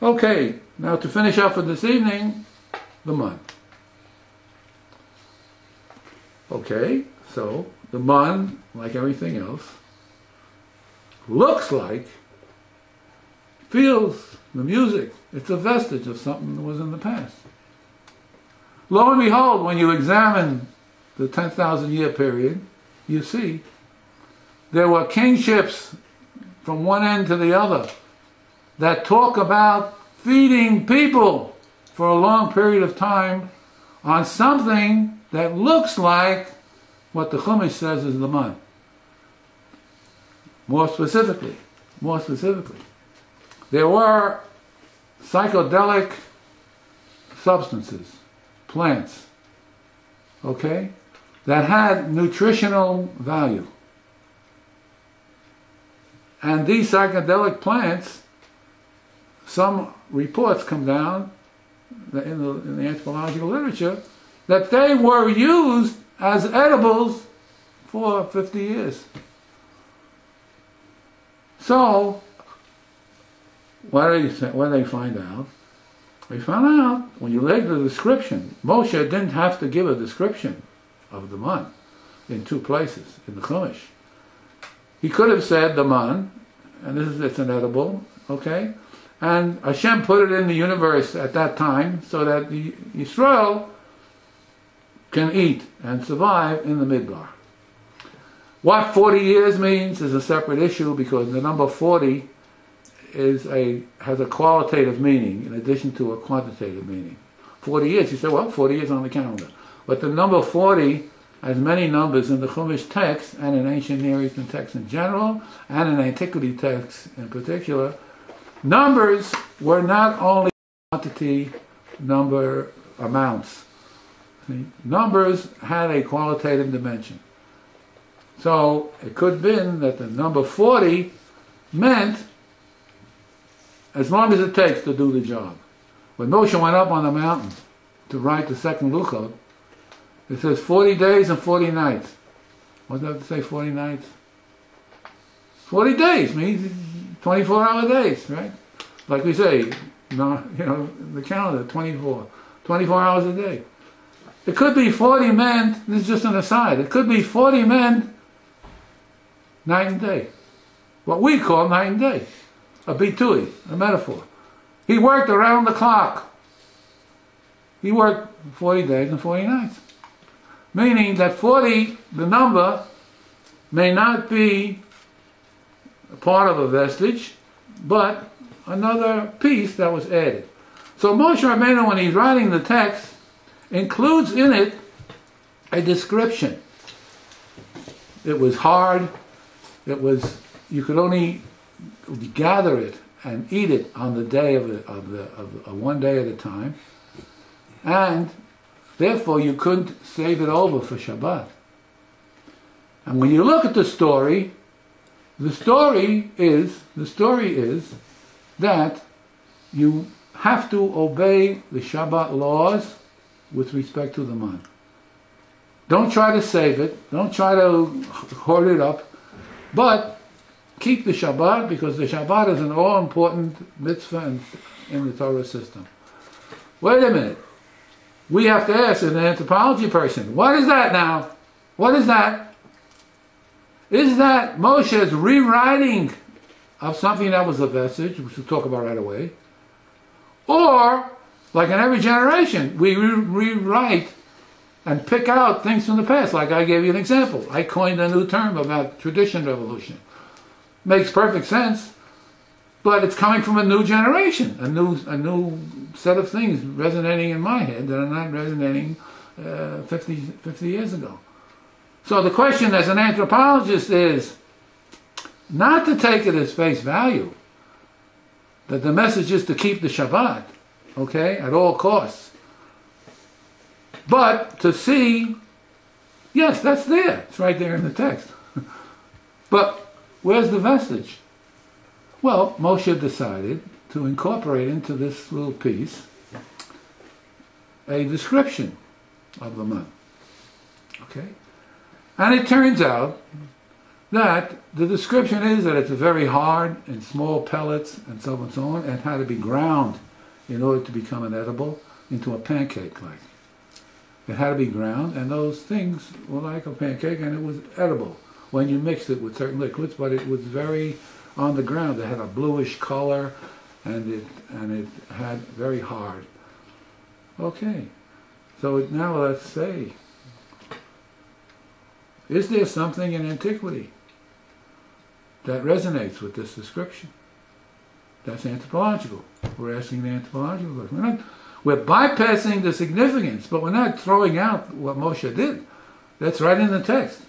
Okay, now to finish up for this evening, the man. Okay, so the man, like everything else, looks like, feels the music. It's a vestige of something that was in the past. Lo and behold, when you examine the 10,000 year period, you see there were kingships from one end to the other that talk about feeding people for a long period of time on something that looks like what the Chumash says is the man. More specifically, there were psychedelic substances, plants, okay, that had nutritional value. And these psychedelic plants, some reports come down in the anthropological literature that they were used as edibles for 50 years. So, what did they find out? They found out, when you read the description, Moshe didn't have to give a description of the man in two places in the Chumash. He could have said the man, and it's an edible, okay? And Hashem put it in the universe at that time so that the Yisrael can eat and survive in the Midbar. What 40 years means is a separate issue, because the number 40 has a qualitative meaning in addition to a quantitative meaning. 40 years, you say, well, 40 years on the calendar. But the number 40 has many numbers in the Chumash text and in ancient Near Eastern texts in general, and in Antiquity texts in particular. Numbers were not only quantity, number, amounts. See? Numbers had a qualitative dimension. So it could have been that the number 40 meant as long as it takes to do the job. When Moshe went up on the mountain to write the second Luchot, it says 40 days and 40 nights. What does that say, 40 nights? 40 days means 24-hour days, right? Like we say, the calendar, 24 hours a day. It could be 40 men, this is just an aside, it could be 40 men night and day. What we call night and day. A bitui, a metaphor. He worked around the clock. He worked 40 days and 40 nights. Meaning that 40, the number, may not be a part of a vestige, but another piece that was added. So Moshe Rabbeinu, when he's writing the text, includes in it a description. It was hard. You could only gather it and eat it on the day of one day at a time, and Therefore, you couldn't save it over for Shabbat. And when you look at the story is that you have to obey the Shabbat laws with respect to the man. Don't try to save it. Don't try to hoard it up. But keep the Shabbat, because the Shabbat is an all-important mitzvah in the Torah system. Wait a minute. We have to ask an anthropology person, what is that now? What is that? Is that Moshe's rewriting of something that was a vestige, which we'll talk about right away? Or, like in every generation, we rewrite and pick out things from the past. Like I gave you an example. I coined a new term about tradition revolution. Makes perfect sense, but it's coming from a new generation, a new set of things resonating in my head that are not resonating 50 years ago. So the question as an anthropologist is not to take it as face value, that the message is to keep the Shabbat, okay, at all costs. But to see, yes, that's there. It's right there in the text. But where's the vestige? Well, Moshe decided to incorporate into this little piece a description of the month. Okay? And it turns out that the description is that it's very hard in small pellets and so on and so on, and had to be ground in order to become an edible into a pancake-like. It had to be ground, and those things were like a pancake, and it was edible when you mixed it with certain liquids, but it was very on the ground. It had a bluish color, and it had very hard. Okay, so now let's say, is there something in Antiquity that resonates with this description? That's anthropological. We're asking the anthropological question. We're bypassing the significance, but we're not throwing out what Moshe did. That's right in the text.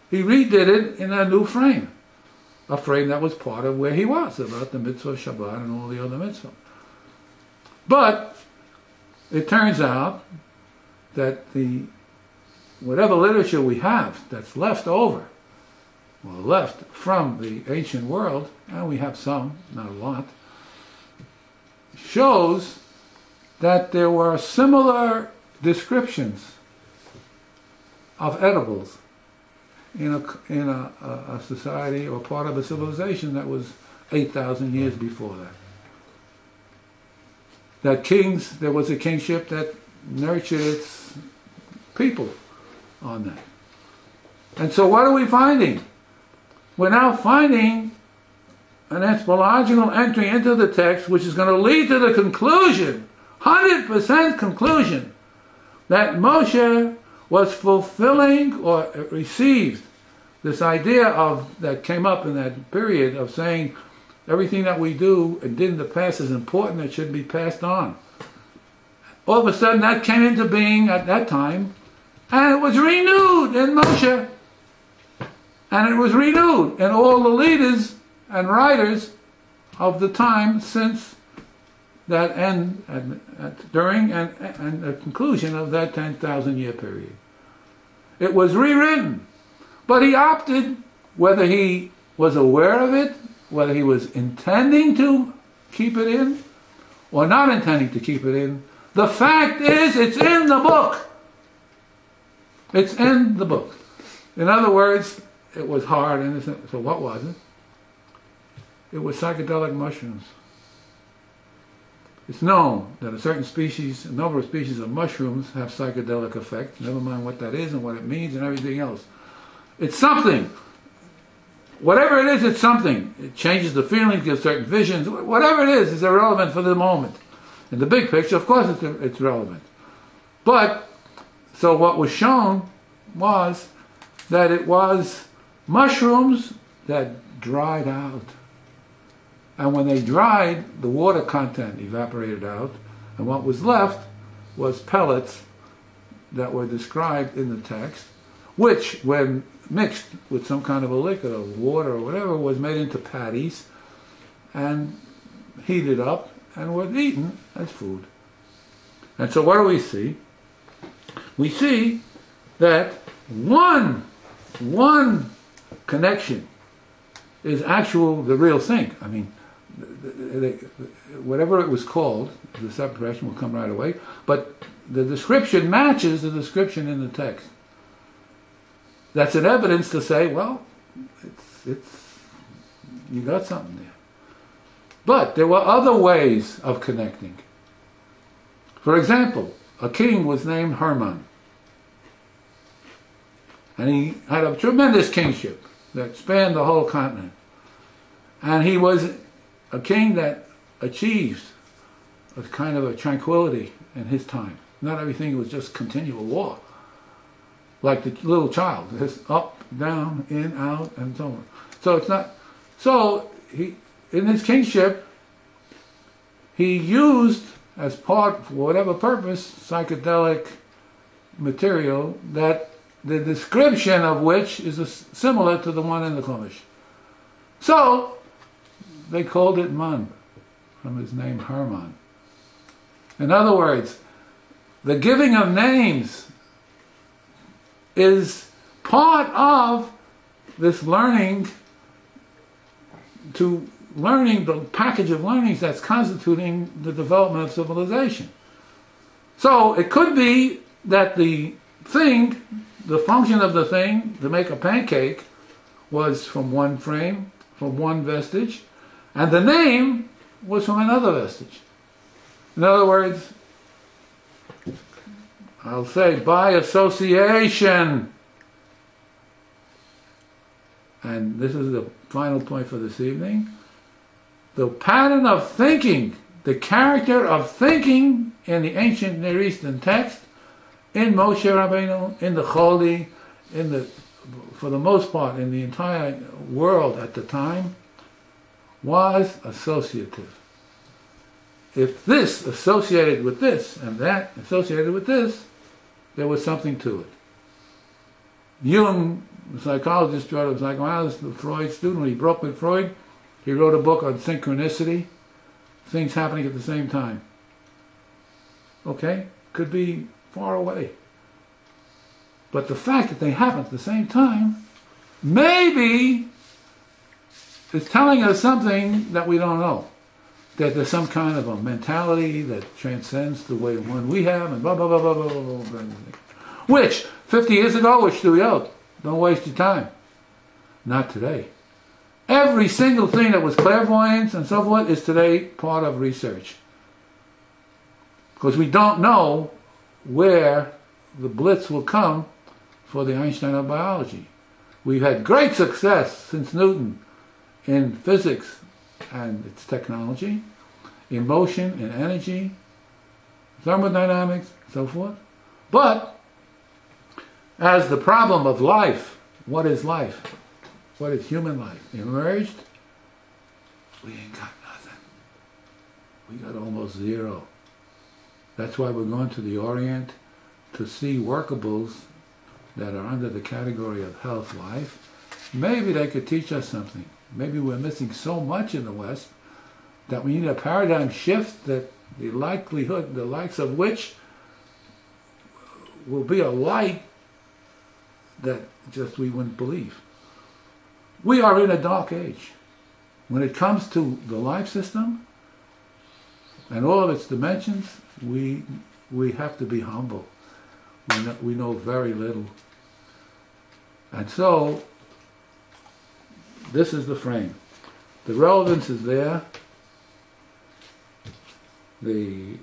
He redid it in a new frame. A frame that was part of where he was, about the mitzvah of Shabbat and all the other mitzvah. But it turns out that whatever literature we have that's left over, or left from the ancient world, and we have some, not a lot, shows that there were similar descriptions of edibles in a society or part of a civilization that was 8,000 years before that. There was a kingship that nurtured its people on that. And so what are we finding? We're now finding an anthropological entry into the text which is going to lead to the conclusion, 100% conclusion, that Moshe was fulfilling or received this idea that came up in that period of saying everything that we do and did in the past is important, it should be passed on. All of a sudden that came into being at that time, and it was renewed in Moshe. And it was renewed in all the leaders and writers of the time since that end, during and the conclusion of that 10,000 year period. It was rewritten, but he opted, whether he was aware of it, whether he was intending to keep it in, or not intending to keep it in. The fact is, it's in the book. It's in the book. In other words, it was hard, and so what was it? It was psychedelic mushrooms. It's known that a number of species of mushrooms have psychedelic effects, never mind what that is and what it means and everything else. It's something. Whatever it is, it's something. It changes the feelings, gives certain visions. Whatever it is irrelevant for the moment. In the big picture, of course it's relevant. But, so what was shown was that it was mushrooms that dried out. And when they dried, the water content evaporated out, and what was left was pellets that were described in the text, which, when mixed with some kind of a liquid or water or whatever, was made into patties and heated up and were eaten as food. And so what do we see? we see that one connection is the real thing. I mean, whatever it was called, the separation will come right away, but the description matches the description in the text. That's an evidence to say, well, it's you got something there. But there were other ways of connecting. For example, a king was named Hermann. And he had a tremendous kingship that spanned the whole continent. And he was a king that achieved a kind of a tranquility in his time. Not everything was just continual war. Like the little child, it's up, down, in, out, and so on. So it's not. So he, in his kingship, he used as part, for whatever purpose, psychedelic material that the description of which is similar to the one in the Chumash. So they called it Man, from his name Hermann. In other words, the giving of names is part of this learning, the package of learnings that's constituting the development of civilization. So it could be that the function of the thing to make a pancake was from one frame, from one vestige, and the name was from another vestige. In other words, I'll say by association. And this is the final point for this evening. The pattern of thinking, the character of thinking in the ancient Near Eastern text, in Moshe Rabbeinu, in the Choli, for the most part, in the entire world at the time, was associative. If this associated with this, and that associated with this, there was something to it. Jung, the psychologist, wrote a psychoanalyst, a Freud student, when he broke with Freud, he wrote a book on synchronicity, things happening at the same time. Okay? Could be far away. But the fact that they happen at the same time, maybe is telling us something that we don't know. That there's some kind of a mentality that transcends the way one we have, and blah, blah, blah, blah, blah, blah, blah, blah. Which, 50 years ago, which do we owe? Don't waste your time. Not today. Every single thing that was clairvoyance and so forth is today part of research. Because we don't know where the blitz will come for the Einstein of biology. We've had great success since Newton in physics and its technology, in motion, in energy, thermodynamics, so forth. But as the problem of life, what is life? What is human life? Emerged, we ain't got nothing. We got almost zero. That's why we're going to the Orient to see workables that are under the category of health life. Maybe they could teach us something. Maybe we're missing so much in the West that we need a paradigm shift that the likelihood, the likes of which will be a light that just we wouldn't believe. We are in a dark age. When it comes to the life system and all of its dimensions, we have to be humble. We know very little. And so, this is the frame. The relevance is there. The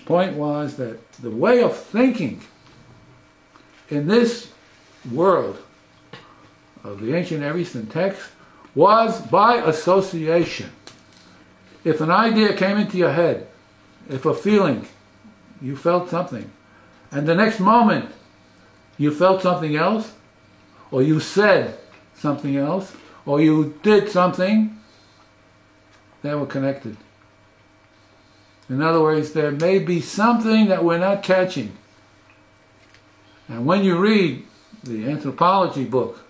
point was that the way of thinking in this world of the ancient Near Eastern text was by association. If an idea came into your head, if a feeling, you felt something, and the next moment you felt something else, or you said something else, or you did something, they were connected. In other words, there may be something that we're not catching. And when you read the anthropology book,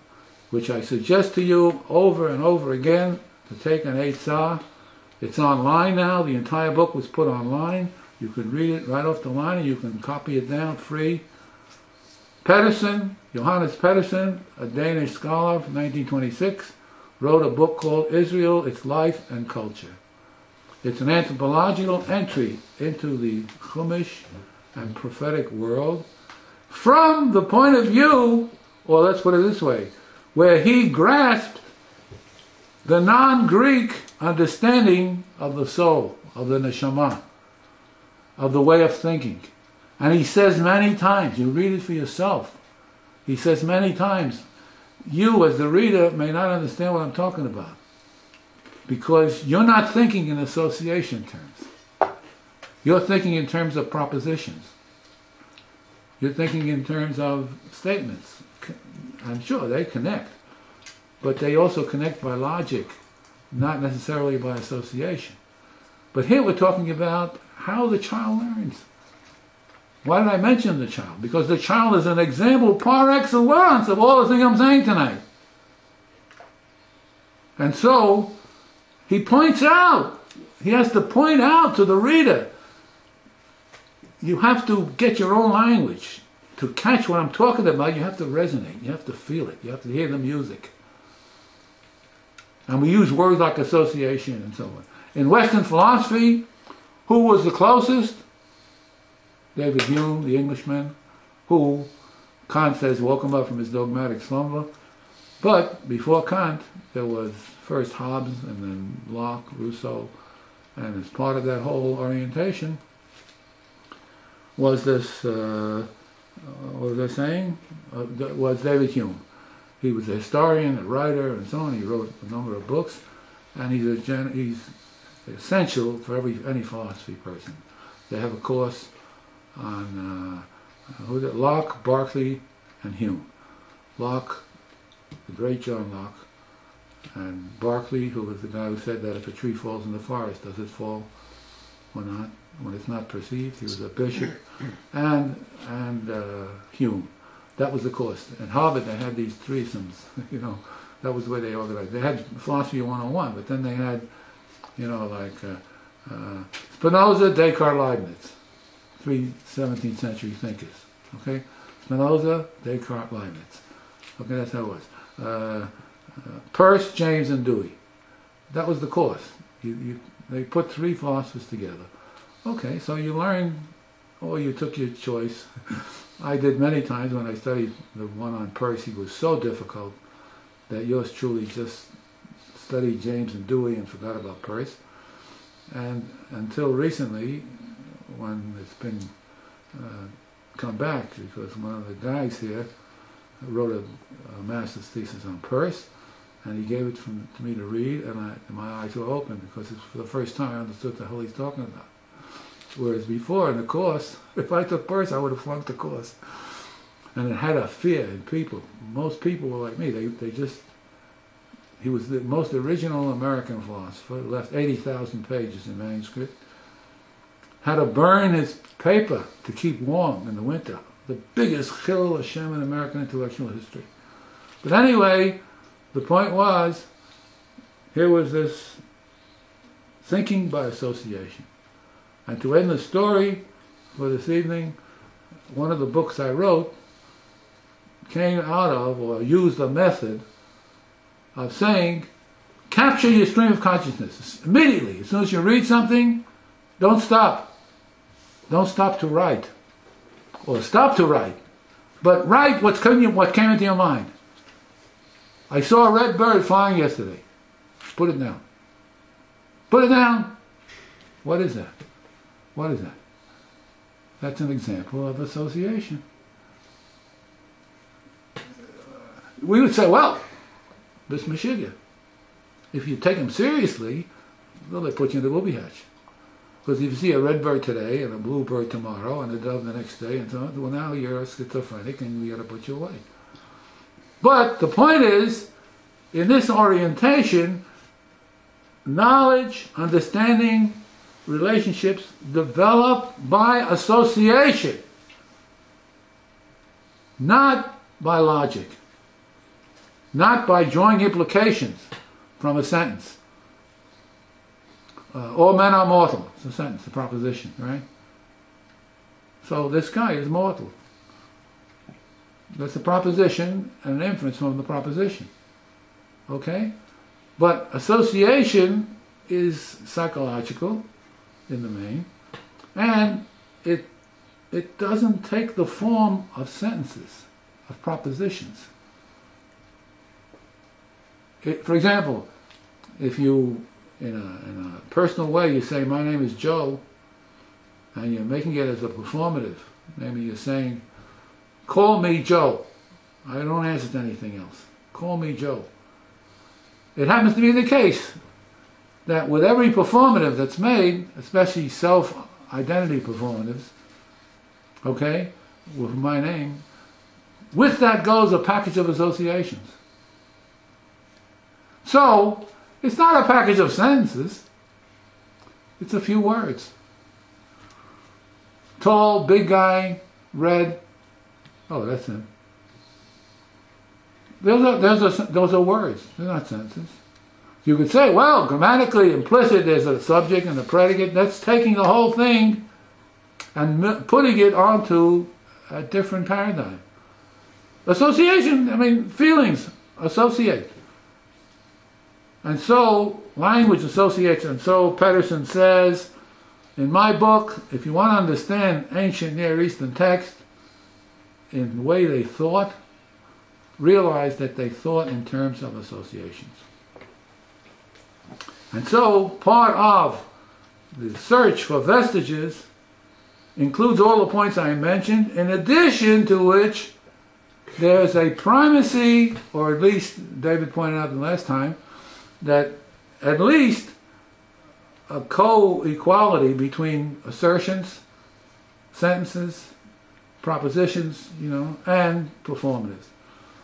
which I suggest to you over and over again to take an Eitzah, it's online now, the entire book was put online, You can read it right off the line, and you can copy it down free. Pedersen, Johannes Pedersen, a Danish scholar from 1926, wrote a book called Israel, Its Life and Culture. It's an anthropological entry into the Chumash and prophetic world from the point of view, or let's put it this way, where he grasped the non-Greek understanding of the soul, of the neshama, of the way of thinking. And he says many times, you read it for yourself, he says many times, you as the reader may not understand what I'm talking about, because you're not thinking in association terms. You're thinking in terms of propositions. You're thinking in terms of statements. I'm sure they connect, but they also connect by logic, not necessarily by association. But here we're talking about how the child learns. Why did I mention the child? Because the child is an example par excellence of all the things I'm saying tonight. And so, he points out, he has to point out to the reader, you have to get your own language. To catch what I'm talking about, you have to resonate, you have to feel it, you have to hear the music. And we use words like association and so on. In Western philosophy, who was the closest? David Hume, the Englishman, who Kant says woke him up from his dogmatic slumber. But before Kant, there was first Hobbes and then Locke, Rousseau, and as part of that whole orientation was this, what was I saying? Was David Hume. He was a historian, a writer, and so on. He wrote a number of books, and he's essential for any philosophy person. They have a course on Locke, Berkeley, and Hume. Locke, the great John Locke, and Berkeley, who was the guy who said that if a tree falls in the forest, does it fall or not? When it's not perceived, he was a bishop, and Hume. That was the course. At Harvard, they had these threesomes. That was the way they organized. They had philosophy 101, but then they had, like Spinoza, Descartes, Leibniz. 3 17th century thinkers. Okay? Spinoza, Descartes, Leibniz. Okay, that's how it was. Peirce, James, and Dewey. That was the course. They put 3 philosophers together. Okay, so you learn, or you took your choice. I did many times when I studied the one on Peirce. He was so difficult that yours truly just studied James and Dewey and forgot about Peirce. And until recently, when it's been come back, because one of the guys here wrote a master's thesis on Peirce, and he gave it to me to read, and my eyes were open, because it's for the first time I understood the hell he's talking about. Whereas before in the course, if I took Peirce, I would have flunked the course. And it had a fear in people. Most people were like me. He was the most original American philosopher, left 80,000 pages in manuscript, had to burn his paper to keep warm in the winter. The biggest Chillul Hashem in American intellectual history. But anyway, the point was, here was this thinking by association. And to end the story for this evening, one of the books I wrote came out of, or used a method of saying, capture your stream of consciousness immediately. As soon as you read something, don't stop. Don't stop to write. Or stop to write. But write what came into your mind. I saw a red bird flying yesterday. Put it down. Put it down. What is that? What is that? That's an example of association. We would say, well, this Meshiggah. If you take him seriously, well, they put you in the booby hatch. Because if you see a red bird today and a blue bird tomorrow and a dove the next day and so on, well, now you're a schizophrenic and we got to put you away. But the point is, in this orientation, knowledge, understanding, relationships develop by association, not by logic, not by drawing implications from a sentence. All men are mortal. It's a sentence, a proposition, right? So this guy is mortal. That's a proposition and an inference from the proposition. Okay? But association is psychological in the main, and it doesn't take the form of sentences, of propositions. For example, if you, in a personal way, you say, my name is Joe, and you're making it as a performative. Maybe you're saying, call me Joe. I don't answer to anything else. Call me Joe. It happens to be the case that with every performative that's made, especially self-identity performatives, okay, with my name, with that goes a package of associations. So, it's not a package of sentences. It's a few words. Tall, big guy, red. Oh, that's him. Those are words. They're not sentences. You could say, well, grammatically implicit, there's a subject and a predicate. That's taking the whole thing and putting it onto a different paradigm. Association, I mean, feelings associate. And so, language associates. And so, Pedersen says, in my book, if you want to understand ancient Near Eastern text in the way they thought, realize that they thought in terms of associations. And so, part of the search for vestiges includes all the points I mentioned, in addition to which there's a primacy, or at least David pointed out the last time, that at least a co-equality between assertions, sentences, propositions, and performatives.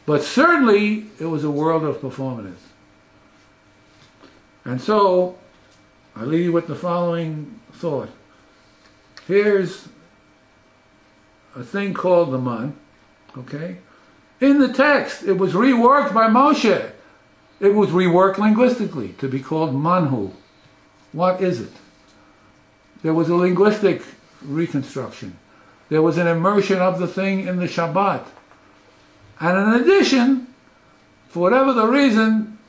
But certainly it was a world of performatives. And so I leave you with the following thought. Here's a thing called the man, okay? In the text, it was reworked by Moshe. It was reworked linguistically to be called manhu. What is it? There was a linguistic reconstruction. There was an immersion of the thing in the Shabbat. And in addition, for whatever the reason,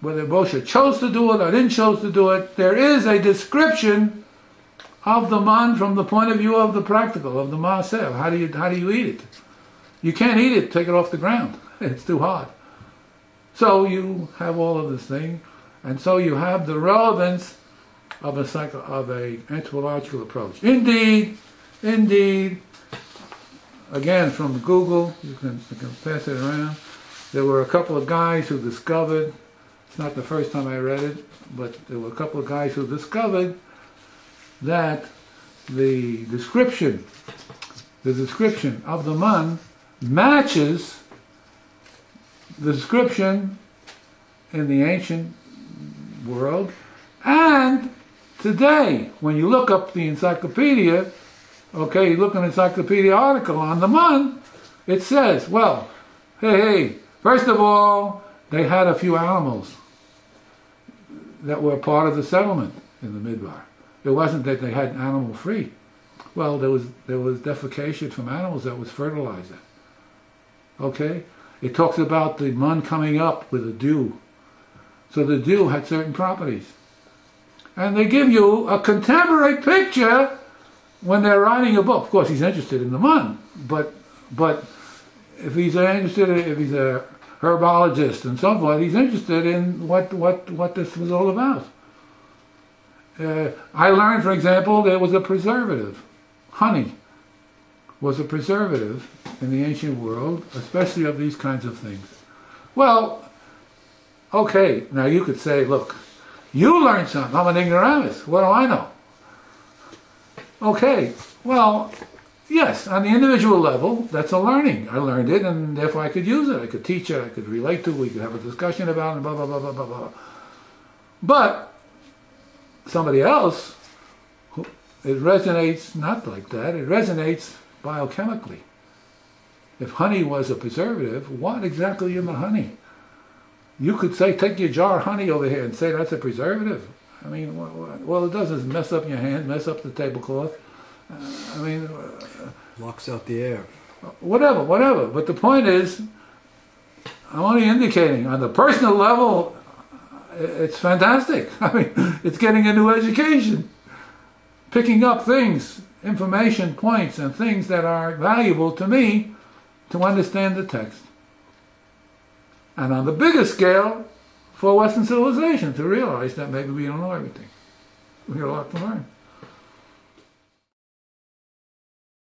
whether Moshe chose to do it or didn't chose to do it, there is a description of the man from the point of view of the practical, of the maaser. How do you eat it? You can't eat it, take it off the ground. It's too hard. So you have all of this thing, and so you have the relevance of a anthropological approach. Indeed, again from Google, you can pass it around. There were a couple of guys who discovered, it's not the first time I read it, but there were a couple of guys who discovered that the description of the man matches the description in the ancient world, and today, when you look up the encyclopedia, okay, you look at an encyclopedia article on the man, it says, well, hey, first of all, they had a few animals that were part of the settlement in the Midbar. It wasn't that they had animal free. Well, there was defecation from animals that was fertilizer. Okay? It talks about the man coming up with the dew. So the dew had certain properties. And they give you a contemporary picture when they're writing a book. Of course, he's interested in the man, but if he's a herbologist and so forth, he's interested in what this was all about. I learned, for example, there was a preservative. Honey was a preservative in the ancient world, especially of these kinds of things. Well, okay, now you could say, look, you learned something. I'm an ignoramus. What do I know? Okay, well, yes, on the individual level, that's a learning. I learned it, and therefore I could use it. I could teach it. I could relate to it. We could have a discussion about it, and blah, blah, blah, blah, blah, blah. But somebody else, it resonates not like that. It resonates biochemically. If honey was a preservative, what exactly in the honey? You could say, take your jar of honey over here and say that's a preservative. I mean, well, it does is mess up your hand, mess up the tablecloth, I mean, Locks out the air. whatever. But the point is, I'm only indicating on the personal level, it's fantastic. I mean, it's getting a new education, picking up things, information points and things that are valuable to me to understand the text. And on the bigger scale, for Western civilization to realize that maybe we don't know everything. We got a lot to learn.